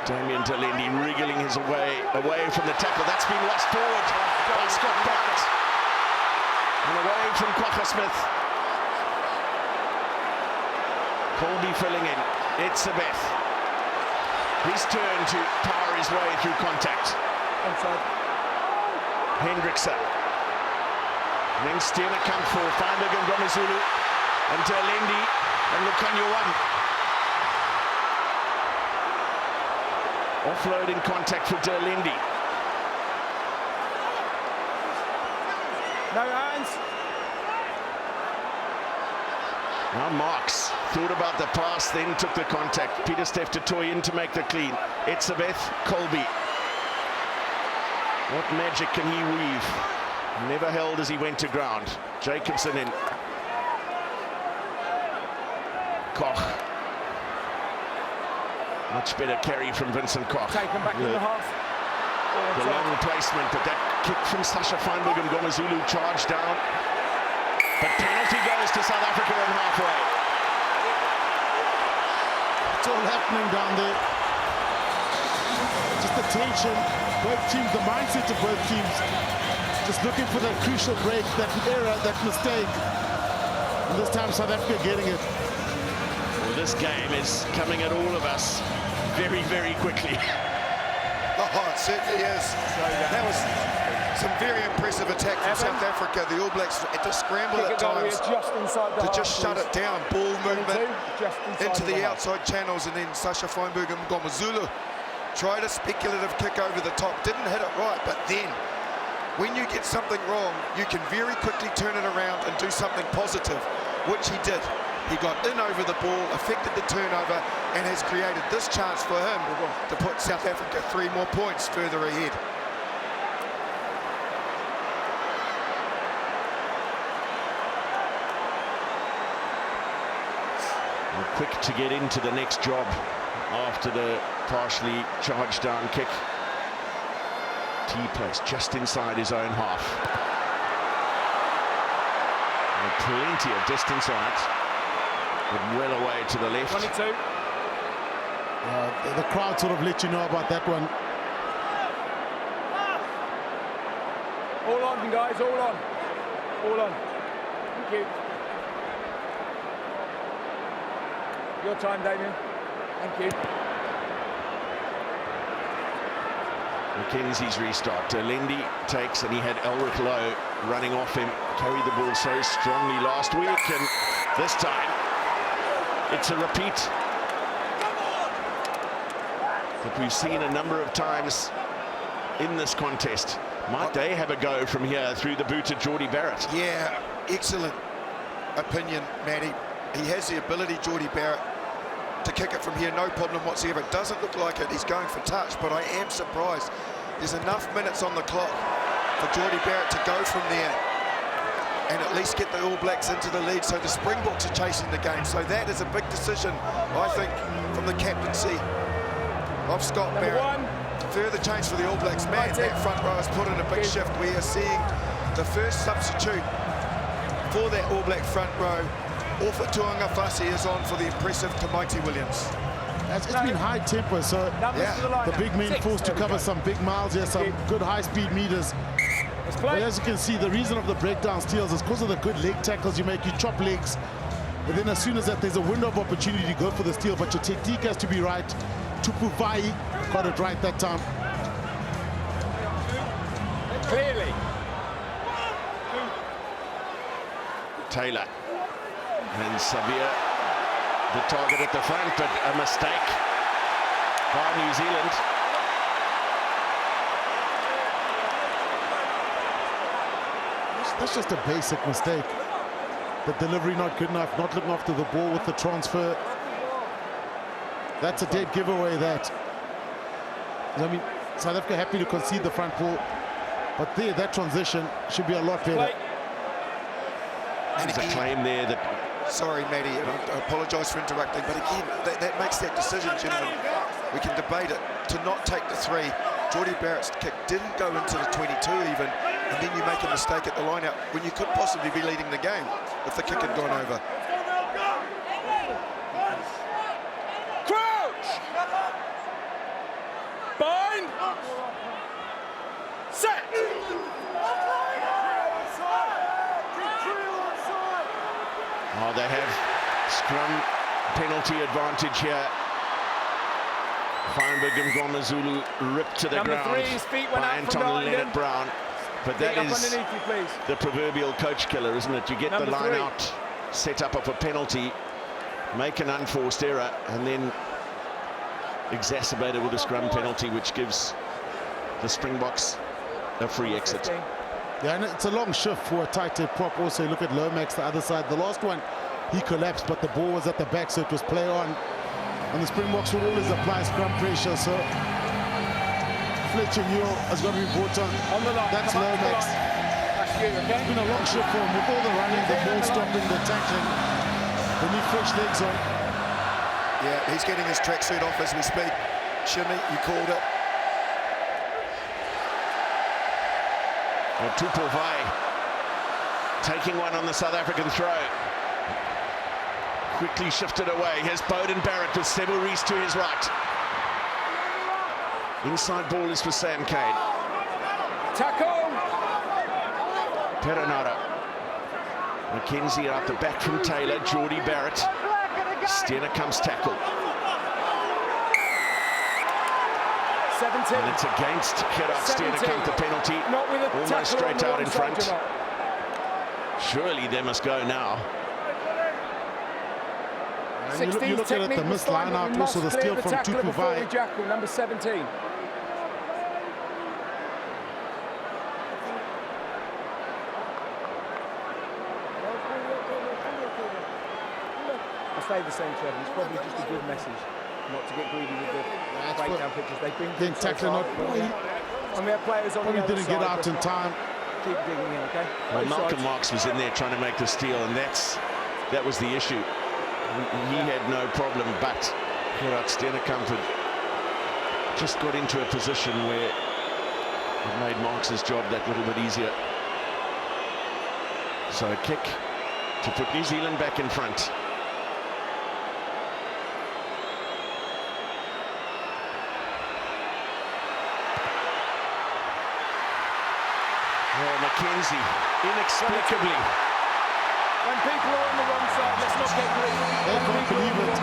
Damian Delendi wriggling his away from the tackle. That's been lost forward by Scott Barrett. And away from Kwagga Smith. Colby filling in. It's Sabeth. His turn to power his way through contact. Offside. Hendrickson. And then Steele come for Feinberg-Mngomezulu and Delendi and Lukhanyo. Offloading contact for Delendi. No hands. Now Marks thought about the pass, then took the contact. Peter Steph to toy in to make the clean. Etzebeth, Colby. What magic can he weave? Never held as he went to ground. Jacobson in. Koch. Much better carry from Vincent Koch. Taken back in the half. The long placement, but that kick from Sacha Feinberg-Mngomezulu charged down. But penalty goes to South Africa on halfway. It's all happening down there. Just the tension, both teams, the mindset of both teams. Just looking for that crucial break, that error, that mistake. And this time South Africa getting it. Well, this game is coming at all of us very, very quickly. Oh, it certainly is. That was some very impressive attack from South Africa. The All Blacks had to scramble at times just inside the to half, just shut it down. Ball movement just into the half. outside channels, and then Sacha Feinberg-Mngomezulu tried a speculative kick over the top. Didn't hit it right, but then when you get something wrong, you can very quickly turn it around and do something positive, which he did. He got in over the ball, affected the turnover, and has created this chance for him to put South Africa 3 more points further ahead. And quick to get into the next job after the partially charged down kick. T-place just inside his own half. And plenty of distance on it. But well away to the left. 22. The crowd sort of let you know about that one. All on, guys, all on. All on. Thank you. Your time, Damien. Thank you. Mackenzie's restart. Lendi takes, and he had Elric Lowe running off him. Carried the ball so strongly last week, and this time it's a repeat that we've seen a number of times in this contest. Might they have a go from here through the boot of Codie Barrett? Yeah, excellent opinion, Matty. He has the ability, Codie Barrett, to kick it from here, no problem whatsoever. It doesn't look like it. He's going for touch, but I am surprised. There's enough minutes on the clock for Codie Barrett to go from there and at least get the All Blacks into the lead. So the Springboks are chasing the game. So that is a big decision, I think, from the captaincy of Scott Barrett. Further change for the All Blacks. Man, that front row has put in a big shift. We are seeing the first substitute for that All Black front row. Ofa Tuangafasi is on for the impressive Kamaiti Williams. It's been high tempo, so the big men forced to cover some big miles here, some good high-speed meters. But as you can see, the reason of the breakdown steals is because of the good leg tackles you make. You chop legs, but then as soon as that, there's a window of opportunity to go for the steal, but your technique has to be right. Tupuvai got it right that time. Clearly. Taylor and Sabir, the target at the front, but a mistake by New Zealand. That's just a basic mistake. The delivery not good enough, not looking after the ball with the transfer. That's a dead giveaway, that. I mean, South Africa happy to concede the front ball, but there, that transition should be a lot better. There's a claim there that... Sorry, Matty, and I apologise for interrupting, but again, that makes that decision, gentlemen. We can debate it, to not take the 3. Codie Barrett's kick didn't go into the 22 even, and then you make a mistake at the line-out when you could possibly be leading the game if the kick had gone over. Crouch! Bind! Set! Oh, they have scrum penalty advantage here. Feinberg-Mngomezulu ripped to the ground by Anton Leonard-Brown. But that is the proverbial coach killer, isn't it? You get the line out, set up of a penalty, make an unforced error, and then exacerbate it with a scrum penalty, which gives the Springboks a free exit. Yeah, and it's a long shift for a tight head prop. Also, look at Lomax, the other side. The last one, he collapsed, but the ball was at the back, so it was play on. And the Springboks will always apply scrum pressure, so Fletcher Newell has got to be brought on. That's Lomax. It's been a long shift for him with all the running, the ball stopping, the tackling. They need fresh legs on. Yeah, he's getting his tracksuit off as we speak. Shimmy, you called it. Well, Tupuvai taking one on the South African throw. Quickly shifted away. Here's Beauden Barrett with Sebo Rees to his right. Inside ball is for Sam Cane. Tackle! Perenara. Mackenzie out the back from Taylor. Codie Barrett. Steiner comes tackle. 17. And it's against Gerard Steiner comes the penalty. Almost straight out in front. Surely they must go now. And you look at it, the missed line out, also the steal from Tupuvai. Number 17. I'll stay the same, Trevor. It's probably just a good message not to get greedy with the breakdown pictures. They've been tackling not. And we have players on the other didn't get out in time. Keep digging in, okay? Well, Malcolm Marx was in there trying to make the steal, and that was the issue. He had no problem, but Gerard Steenekamp just got into a position where it made Marx's job that little bit easier. So a kick to put New Zealand back in front. Oh, Mackenzie, inexplicably When people are on the wrong side, let's not get greedy. They can't believe it.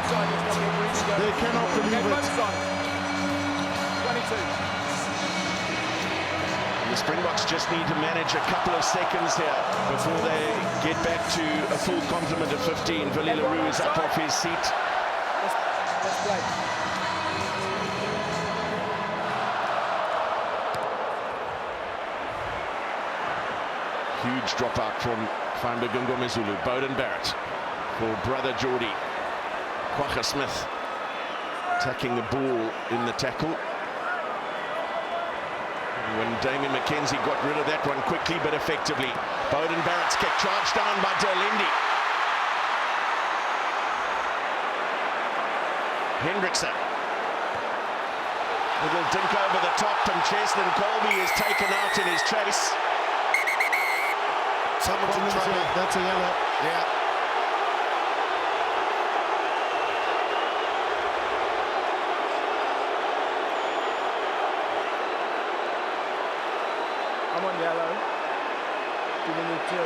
They cannot believe it. Both sides. 22. The Springboks just need to manage a couple of seconds here before they get back to a full complement of 15. Willie LaRue is up off his seat. Let's play. Huge dropout from Feinberg-Mngomezulu. Bowden Barrett for brother Geordie. Quagga Smith attacking the ball in the tackle. When Damien McKenzie got rid of that one quickly but effectively. Bowden Barrett's kick charged down by Derlindi. Hendrickson. Little dink over the top, and Cheslin Colby is taken out in his chase. Someone's in trouble. That's a yellow. Yeah. I'm on yellow. Do we need to?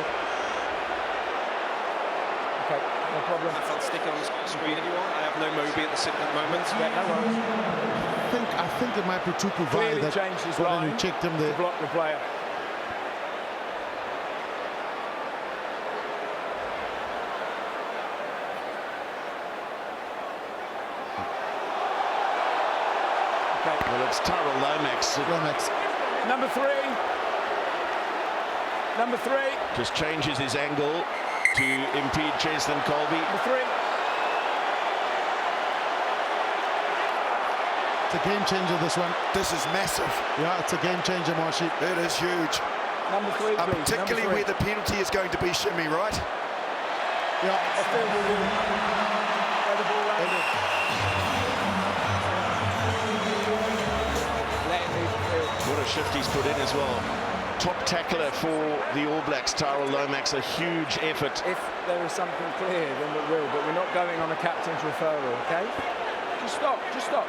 Okay, no problem. I'll stick it on the screen if you want. I have no Moby at the moment. Yeah, no worries. I think it might be too Clearly provided that changed his when line you checked him to there. block the player. Okay. Well, it's Tyrell Lomax. Lomax. Number 3. Number 3. Just changes his angle to impede Cheslin Colby. Number 3. It's a game changer, this one. This is massive. Yeah, it's a game changer, Marshy. It is huge. Number 3, please. Particularly Number 3. where the penalty is going to be shimmy, right? Yeah. Off-field review. Where the ball landed. Let it leave the field. What a shift he's put in as well. Top tackler for the All Blacks, Tyrell Lomax, a huge effort. If there is something clear, then it will, but we're not going on a captain's referral, okay? Just stop, just stop.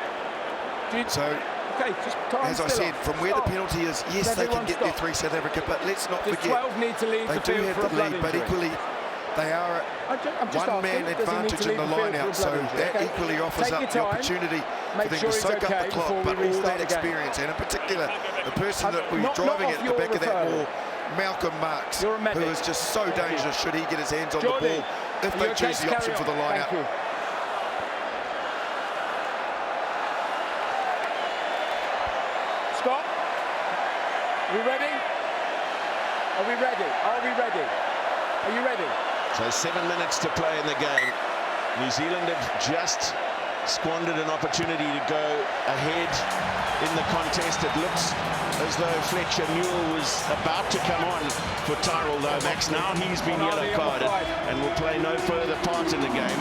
So, okay, just calm as I still said, off. from where Stop. the penalty is, yes, Does they can everyone get their stop? 3 South Africa, but let's not Does forget, 12 need to leave they the do field have for a the blood lead, but injury? equally, they are I'm just one-man asking, does he need advantage to in the leave field line-out, for a so blood injury? that Okay. equally offers Take up your the time. opportunity Make for them sure to he's soak up okay the clock, before we but all restart that the game. experience, and in particular, the person that was Not driving off at the your back of that referral. ball, Malcolm Marks, You're a medic. who is just so dangerous should he get his hands on the Jordan, ball, if are they you okay choose to the carry option on? for the line-out. Thank you. Scott, are we ready? Are we ready? Are we ready? Are you ready? So 7 minutes to play in the game. New Zealand have just squandered an opportunity to go ahead in the contest. It looks as though Fletcher Newell was about to come on for Tyrell Lomax. Now he's been yellow carded and will play no further part in the game.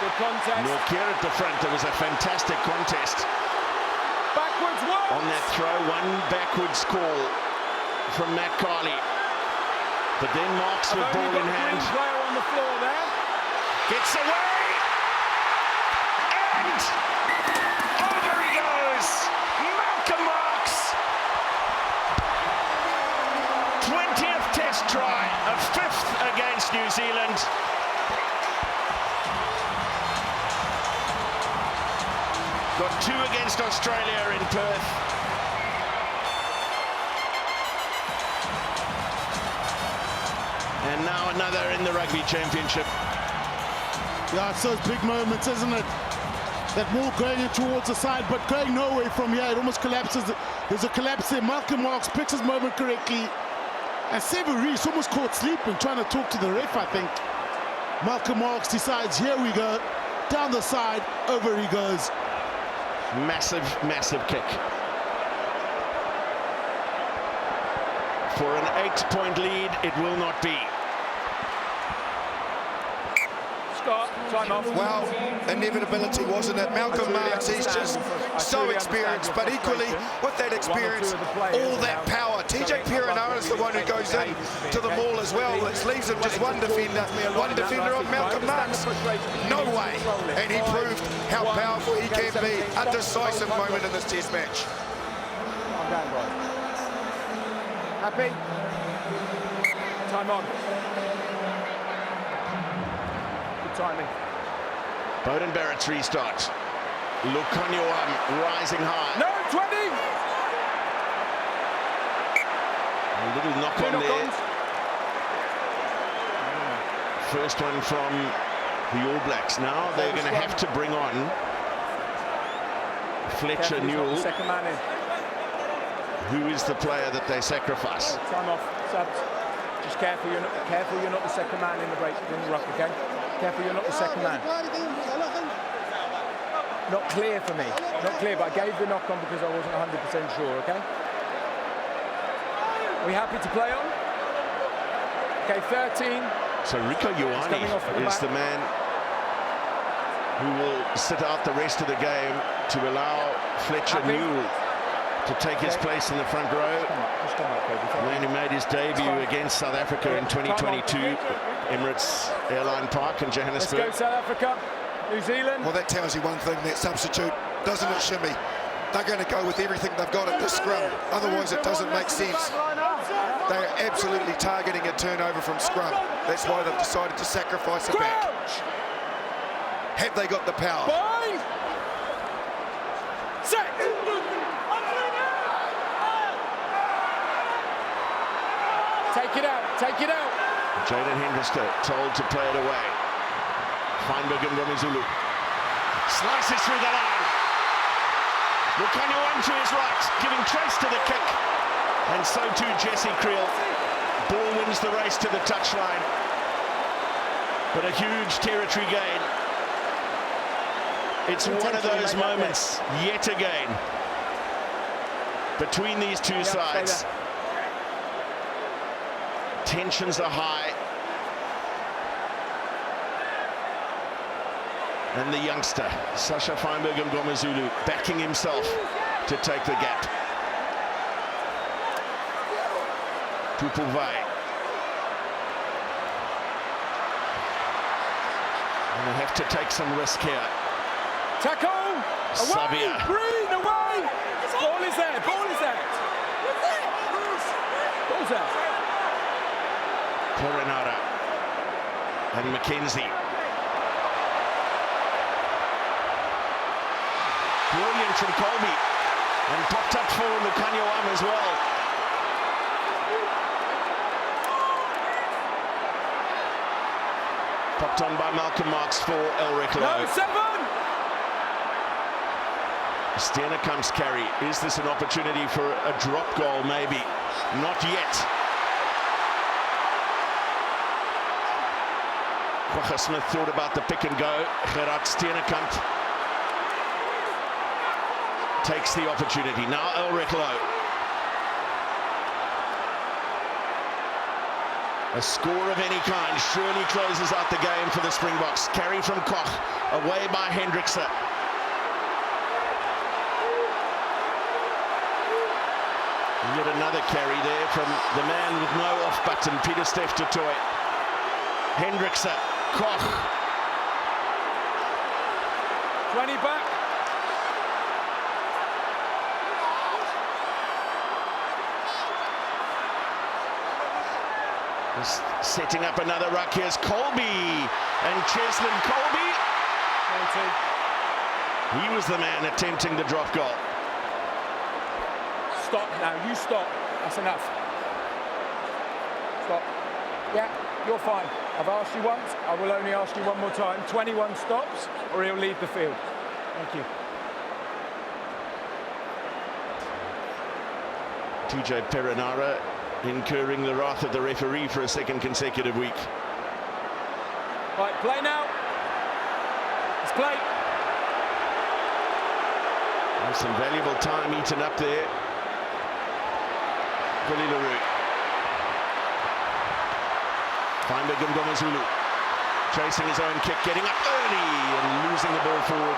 Good contact. Norkier at the front. There was a fantastic contest Backwards one. on that throw. One backwards call from Matt Carley. But then Marks with I've ball only in got a hand. green player on the floor there. Gets away. And over he goes. Malcolm Marks. 20th test try. A 5th against New Zealand. Got 2 against Australia in Perth. And now another in the Rugby Championship. Yeah, it's those big moments, isn't it? That ball going in towards the side, but going nowhere from here. It almost collapses. There's a collapse there. Malcolm Marks picks his moment correctly. And Sevu Reece almost caught sleeping, trying to talk to the ref, I think. Malcolm Marks decides, here we go. Down the side, over he goes. Massive, massive kick. For an 8-point lead, it will not be. Scott, time off. Well, inevitability, wasn't it? Malcolm Marks, he's just so experienced, but equally, with that experience, all that power. TJ Perenara is the one who goes in to the maul as well, which leaves him just one defender on Malcolm Marks. No way. And he proved how powerful he can be. A decisive moment in this test match. Calm down, guys. Happy? Time on. Good timing. Beauden Barrett's restart. Lukanyoam rising high. No, 20! A little knock on there. First one from the All Blacks. Now they're going to have to bring on Fletcher Newell, second man in. who is the player that they sacrifice. Time off, subs. Just careful you're not the second man in the break, in the ruck, okay? Careful you're not the second man. Not clear for me. Not clear, but I gave the knock on because I wasn't 100% sure, okay? Are we happy to play on? Okay, 13. So Rico Ioane is the man who will sit out the rest of the game to allow Fletcher Newell to take his place in the front row. The man who made his debut against South Africa in 2022, Emirates Airline Park in Johannesburg. Let's go South Africa, New Zealand. Well, that tells you one thing, that substitute, doesn't it, Shimmy? They're going to go with everything they've got at the scrum. Otherwise, it doesn't make sense. They are absolutely targeting a turnover from scrum. That's why they've decided to sacrifice it back. Have they got the power? Bind! Set! Take it out, take it out. Jaden Hendrickse told to play it away. Feinberg-Mngomezulu slices through the line. Lukanyoam to his right, giving chase to the kick. And so too Jesse Creel. Ball wins the race to the touchline. But a huge territory gain. It's one of those moments, yet again, between these two sides. Tensions are high. And the youngster, Sacha Feinberg-Mngomezulu, backing himself to take the gap. Tupulvai. And they have to take some risk here. Tackle! Away! Savia. Green, away! Ball is there, ball is there. Ball's there. Perenara and McKenzie. Brilliant from Colby, and popped up for Lukanyoam as well. Popped on by Malcolm Marx for Elric Lowe. No, 7! Steenekamp's carry. Is this an opportunity for a drop goal? Maybe. Not yet. Quagga Smith thought about the pick and go. Gerard Steenekamp takes the opportunity. Now Elric Lowe. A score of any kind surely closes out the game for the Springboks. Carry from Koch, away by Hendrickse. Yet another carry there from the man with no off button, Pieter-Steph du Toit. Hendrickse, Koch. 20 back. Just setting up another ruck. Here's Colby and Cheslin Colby. 22. He was the man attempting the drop goal. Stop now, you stop. That's enough. Stop. Yeah, you're fine. I've asked you once, I will only ask you one more time. 21 stops, or he'll leave the field. Thank you. TJ Perenara incurring the wrath of the referee for a second consecutive week. Right, play now. Let's play. There's some valuable time eaten up there. Billy LaRue. Feinberg-Mngomezulu chasing his own kick, getting up early and losing the ball forward.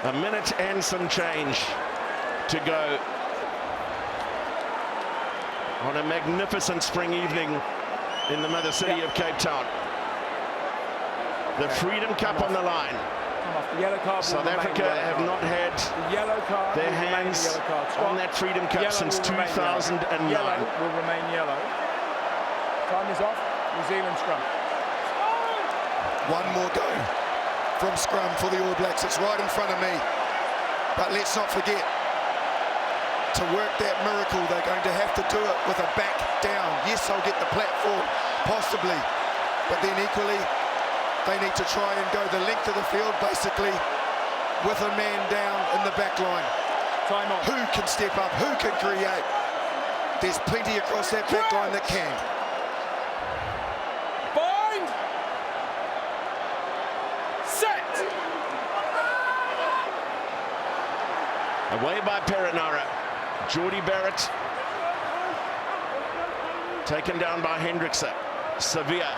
A minute and some change to go on a magnificent spring evening in the mother city of Cape Town. The Freedom Cup on the line. Come off. The yellow card. South Africa have not had the yellow card their hands on that Freedom Cup since 2009. Yellow will remain yellow. Time is off. New Zealand scrum. One more go from scrum for the All Blacks. It's right in front of me. But let's not forget, to work that miracle, they're going to have to do it with a back down. Yes, I'll get the platform, possibly. But then equally, they need to try and go the length of the field, basically, with a man down in the back line. Time off. Who can step up? Who can create? There's plenty across that back line that can. Bind! Set! Away by Perenara. Codie Barrett. Taken down by Hendrickse. Sevilla.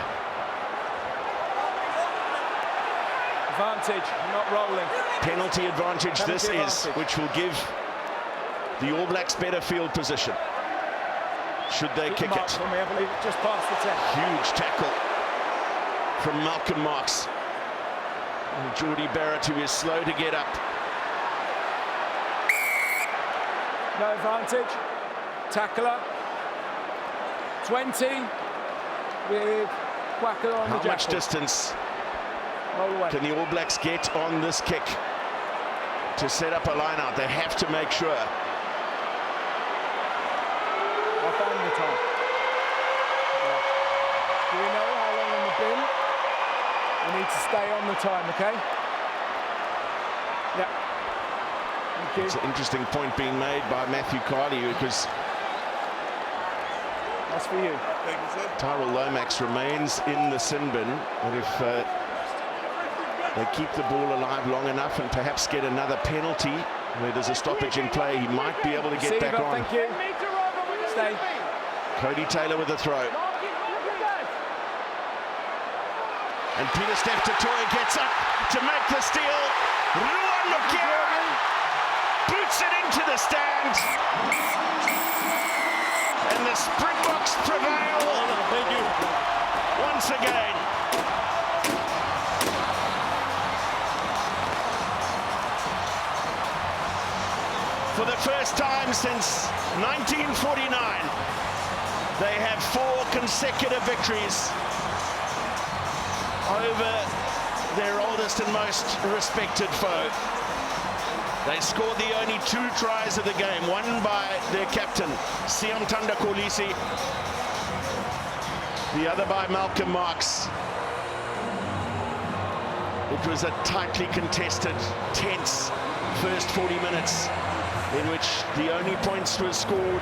Advantage, not rolling. Penalty advantage this is, which will give the All Blacks better field position. Should they kick it? For me, I believe just past the 10. Huge tackle from Malcolm Marx. And Codie Barrett, who is slow to get up. No advantage. Tackler. 20 with Quacker on the jackal. How much distance Roll away. can the All Blacks get on this kick to set up a line out? They have to make sure. I'll find the time. Do we know how long on the bin? We need to stay on the time, okay? Yeah. Thank you. It's an interesting point being made by Matthew Carley, because That's for you. Tyrell Lomax remains in the sin bin, but if they keep the ball alive long enough and perhaps get another penalty where there's a stoppage in play, he might be able to get back on. Thank you. Stay. Codie Taylor with a throw. And Peter Steph-Toy gets up to make the steal. Ruan Lukia boots it into the stand. And the Springboks prevail once again. For the first time since 1949, they have 4 consecutive victories over their oldest and most respected foe. They scored the only 2 tries of the game, one by their captain, Siamthanda Kolisi, the other by Malcolm Marx. It was a tightly contested, tense first 40 minutes in which the only points were scored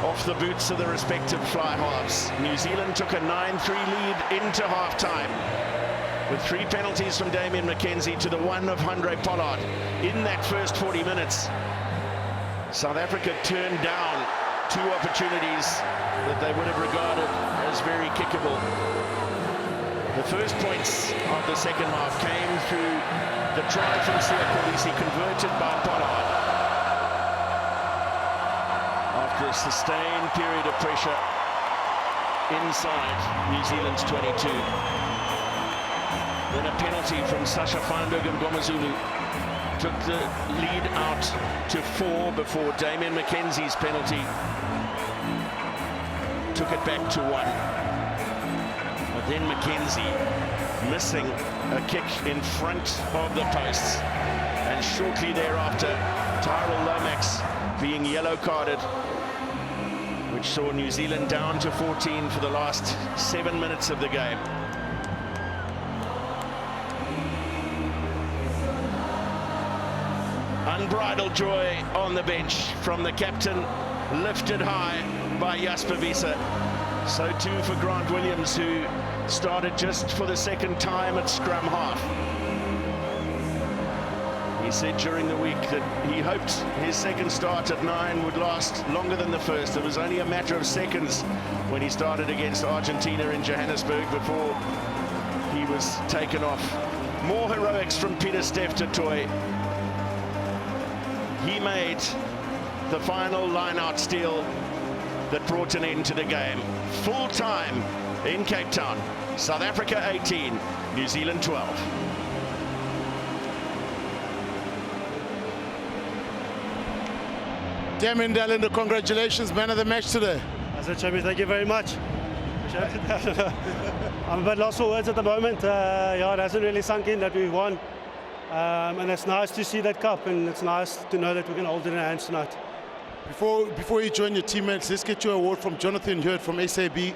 off the boots of the respective fly halves. New Zealand took a 9-3 lead into half-time, with 3 penalties from Damian McKenzie to the 1 of Handré Pollard in that first 40 minutes. South Africa turned down 2 opportunities that they would have regarded as very kickable. The first points of the second half came through the try from Siya Kolisi, converted by Pollard. After a sustained period of pressure inside New Zealand's 22. Then a penalty from Sacha Feinberg-Mngomezulu took the lead out to 4 before Damian McKenzie's penalty took it back to 1. But then McKenzie missing a kick in front of the posts, and shortly thereafter Tyrell Lomax being yellow carded, which saw New Zealand down to 14 for the last 7 minutes of the game. Unbridled joy on the bench from the captain, lifted high by Jasper Wiese. So too for Grant Williams, who started just for the second time at scrum half. He said during the week that he hoped his second start at 9 would last longer than the first. It was only a matter of seconds when he started against Argentina in Johannesburg before he was taken off. More heroics from Peter Steph-Toy. He made the final line-out steal that brought an end to the game. Full time in Cape Town. South Africa 18, New Zealand 12. Damien Dallender, congratulations, man of the match today. As a champion, thank you very much. I'm a bit lost for words at the moment. Yeah, it hasn't really sunk in that we won. And it's nice to see that cup, and it's nice to know that we can hold it in our hands tonight. Before you join your teammates, let's get you an award from Jonathan Hurt from SAB.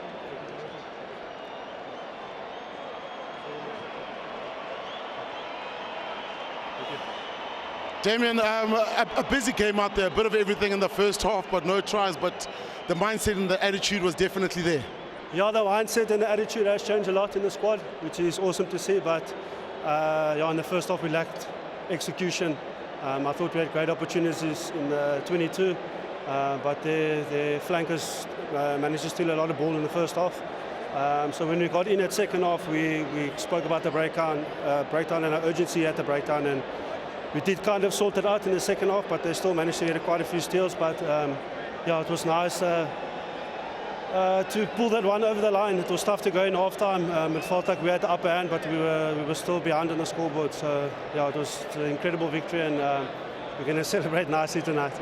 Damien, a busy game out there, a bit of everything in the first half, but no tries, but the mindset and the attitude was definitely there. Yeah, the mindset and the attitude has changed a lot in the squad, which is awesome to see, but yeah, in the first half we lacked execution. I thought we had great opportunities in the 22, but the flankers managed to steal a lot of ball in the first half. So when we got in at second half, we spoke about the breakdown and our urgency at the breakdown, and we did kind of sort it out in the second half, but they still managed to get quite a few steals. But yeah, it was nice to pull that one over the line. It was tough to go in half-time. It felt like we had the upper hand, but we were still behind on the scoreboard. So yeah, it was an incredible victory, and we're going to celebrate nicely tonight.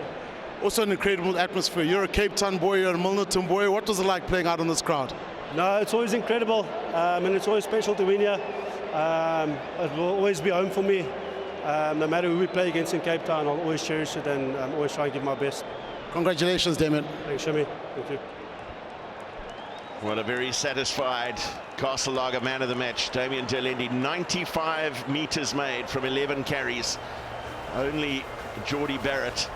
Also an incredible atmosphere. You're a Cape Town boy, you're a Milnerton boy. What was it like playing out in this crowd? No, it's always incredible, and it's always special to win here. It will always be home for me. No matter who we play against in Cape Town, I'll always cherish it, and I'm always trying to give my best. Congratulations, Damien. Thanks, Shami. Thank you. Well, a very satisfied Castle Lager man of the match, Damien Dallender. 95 metres made from 11 carries. Only Codie Barrett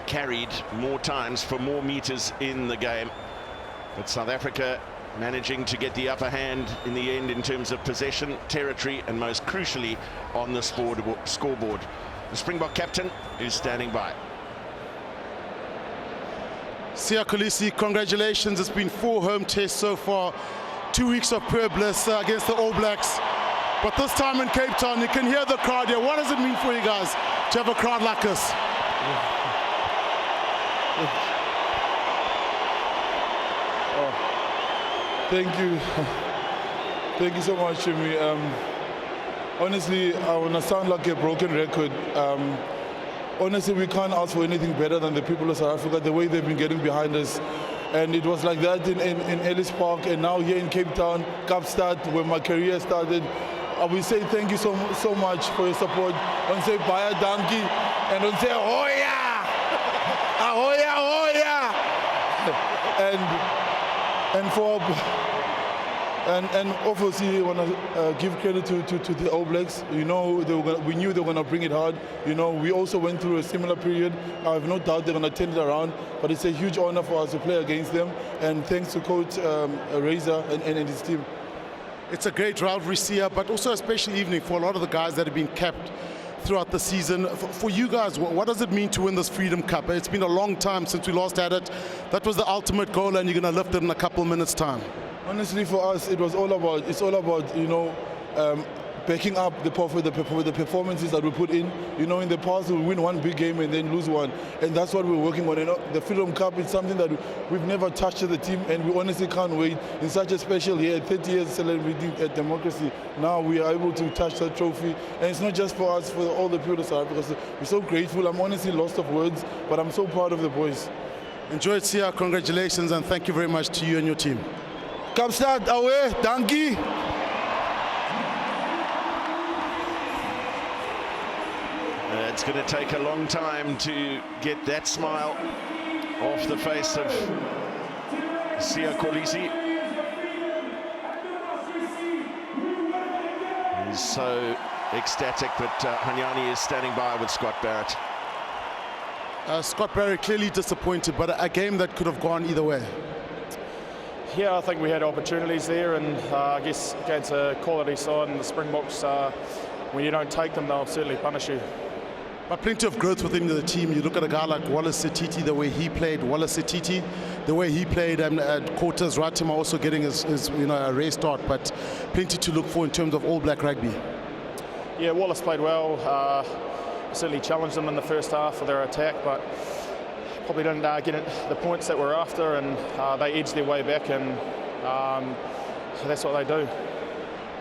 carried more times for more metres in the game. But South Africa managing to get the upper hand in the end in terms of possession, territory, and most crucially on the scoreboard. The Springbok captain is standing by. Siya Kolisi, congratulations. It's been 4 home tests so far. 2 weeks of pure bliss against the All Blacks. But this time in Cape Town, you can hear the crowd here. What does it mean for you guys to have a crowd like this? Thank you. Thank you so much, Jimmy. Honestly, I want to sound like a broken record. Honestly, we can't ask for anything better than the people of South Africa, the way they've been getting behind us. And it was like that in Ellis Park, and now here in Cape Town, Kaapstad, where my career started. I will say thank you so much for your support. I want to say Baya Danki, and I want to say Ahoya! Ahoya! And obviously, I want to give credit to the All Blacks. You know, we knew they were going to bring it hard. You know, we also went through a similar period. I have no doubt they're going to turn it around. But it's a huge honor for us to play against them. And thanks to Coach Razor and his team. It's a great rivalry, Siya, but also a special evening for a lot of the guys that have been capped throughout the season. For you guys, what does it mean to win this Freedom Cup? It's been a long time since we last had it. That was the ultimate goal, and you're going to lift it in a couple of minutes' time. Honestly, for us, it's all about, you know, backing up the performances that we put in. You know, in the past we win one big game and then lose one, and that's what we're working on. You know, the Freedom Cup is something that we've never touched as a team, and we honestly can't wait. In such a special year, 30 years celebrating democracy, now we are able to touch that trophy, and it's not just for us, for all the people of South Africa. We're so grateful. I'm honestly lost of words, but I'm so proud of the boys. Enjoy it, Siya. Congratulations, and thank you very much to you and your team. Kaapstad, away, dankie. It's going to take a long time to get that smile off the face of Siya Kolisi. He's so ecstatic, but Hanyani is standing by with Scott Barrett. Scott Barrett clearly disappointed, but a game that could have gone either way. Yeah, I think we had opportunities there, and I guess against a quality side and the Springboks, when you don't take them, they'll certainly punish you. But plenty of growth within the team. You look at a guy like Wallace Setiti, the way he played, and Quarters Ratima also getting his a rare start, but plenty to look for in terms of All Black rugby. Yeah, Wallace played well. Certainly challenged them in the first half for their attack, but probably didn't get the points that we're after, and they edged their way back, and that's what they do.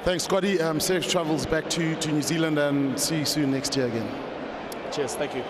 Thanks, Codie. Safe travels back to New Zealand, and see you soon next year again. Cheers, thank you.